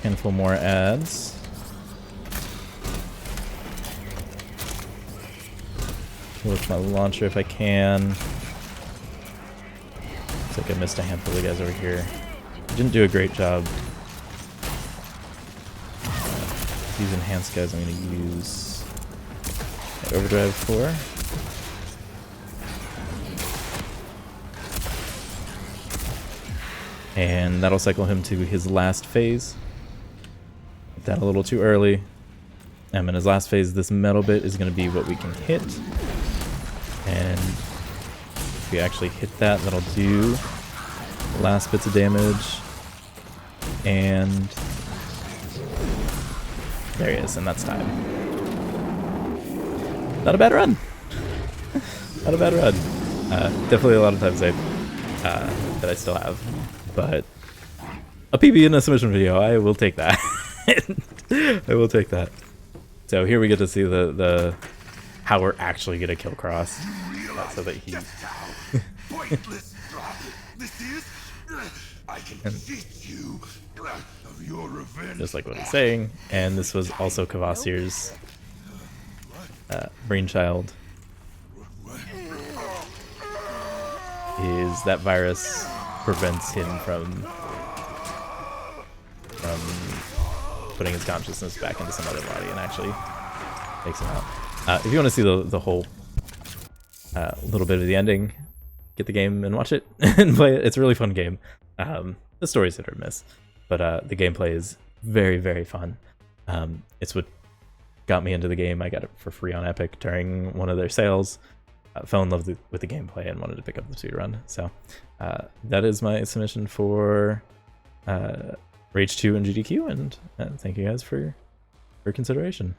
Handful more ads. With my launcher if I can. Looks like I missed a handful of guys over here. I didn't do a great job. These enhanced guys I'm going to use overdrive for. And that'll cycle him to his last phase. Hit that a little too early. In his last phase, this metal bit is going to be what we can hit. And if we actually hit that, that'll do the last bits of damage. And there he is, and that's time. Not a bad run. Not a bad run. Definitely a lot of time saved that I still have. But a PB in a submission video, I will take that. I will take that. So here we get to see the how we're actually gonna kill Cross, so that he. Just like what he's saying, and this was also Kvasir's brainchild. Is that virus prevents him from putting his consciousness back into some other body and actually takes him out. If you want to see the whole little bit of the ending, get the game and watch it and play it. It's a really fun game. The story's hit or miss, but the gameplay is very, very fun. It's what got me into the game. I got it for free on Epic during one of their sales, fell in love with the gameplay and wanted to pick up the speedrun. So that is my submission for RAGE2 and GDQ, and thank you guys for consideration.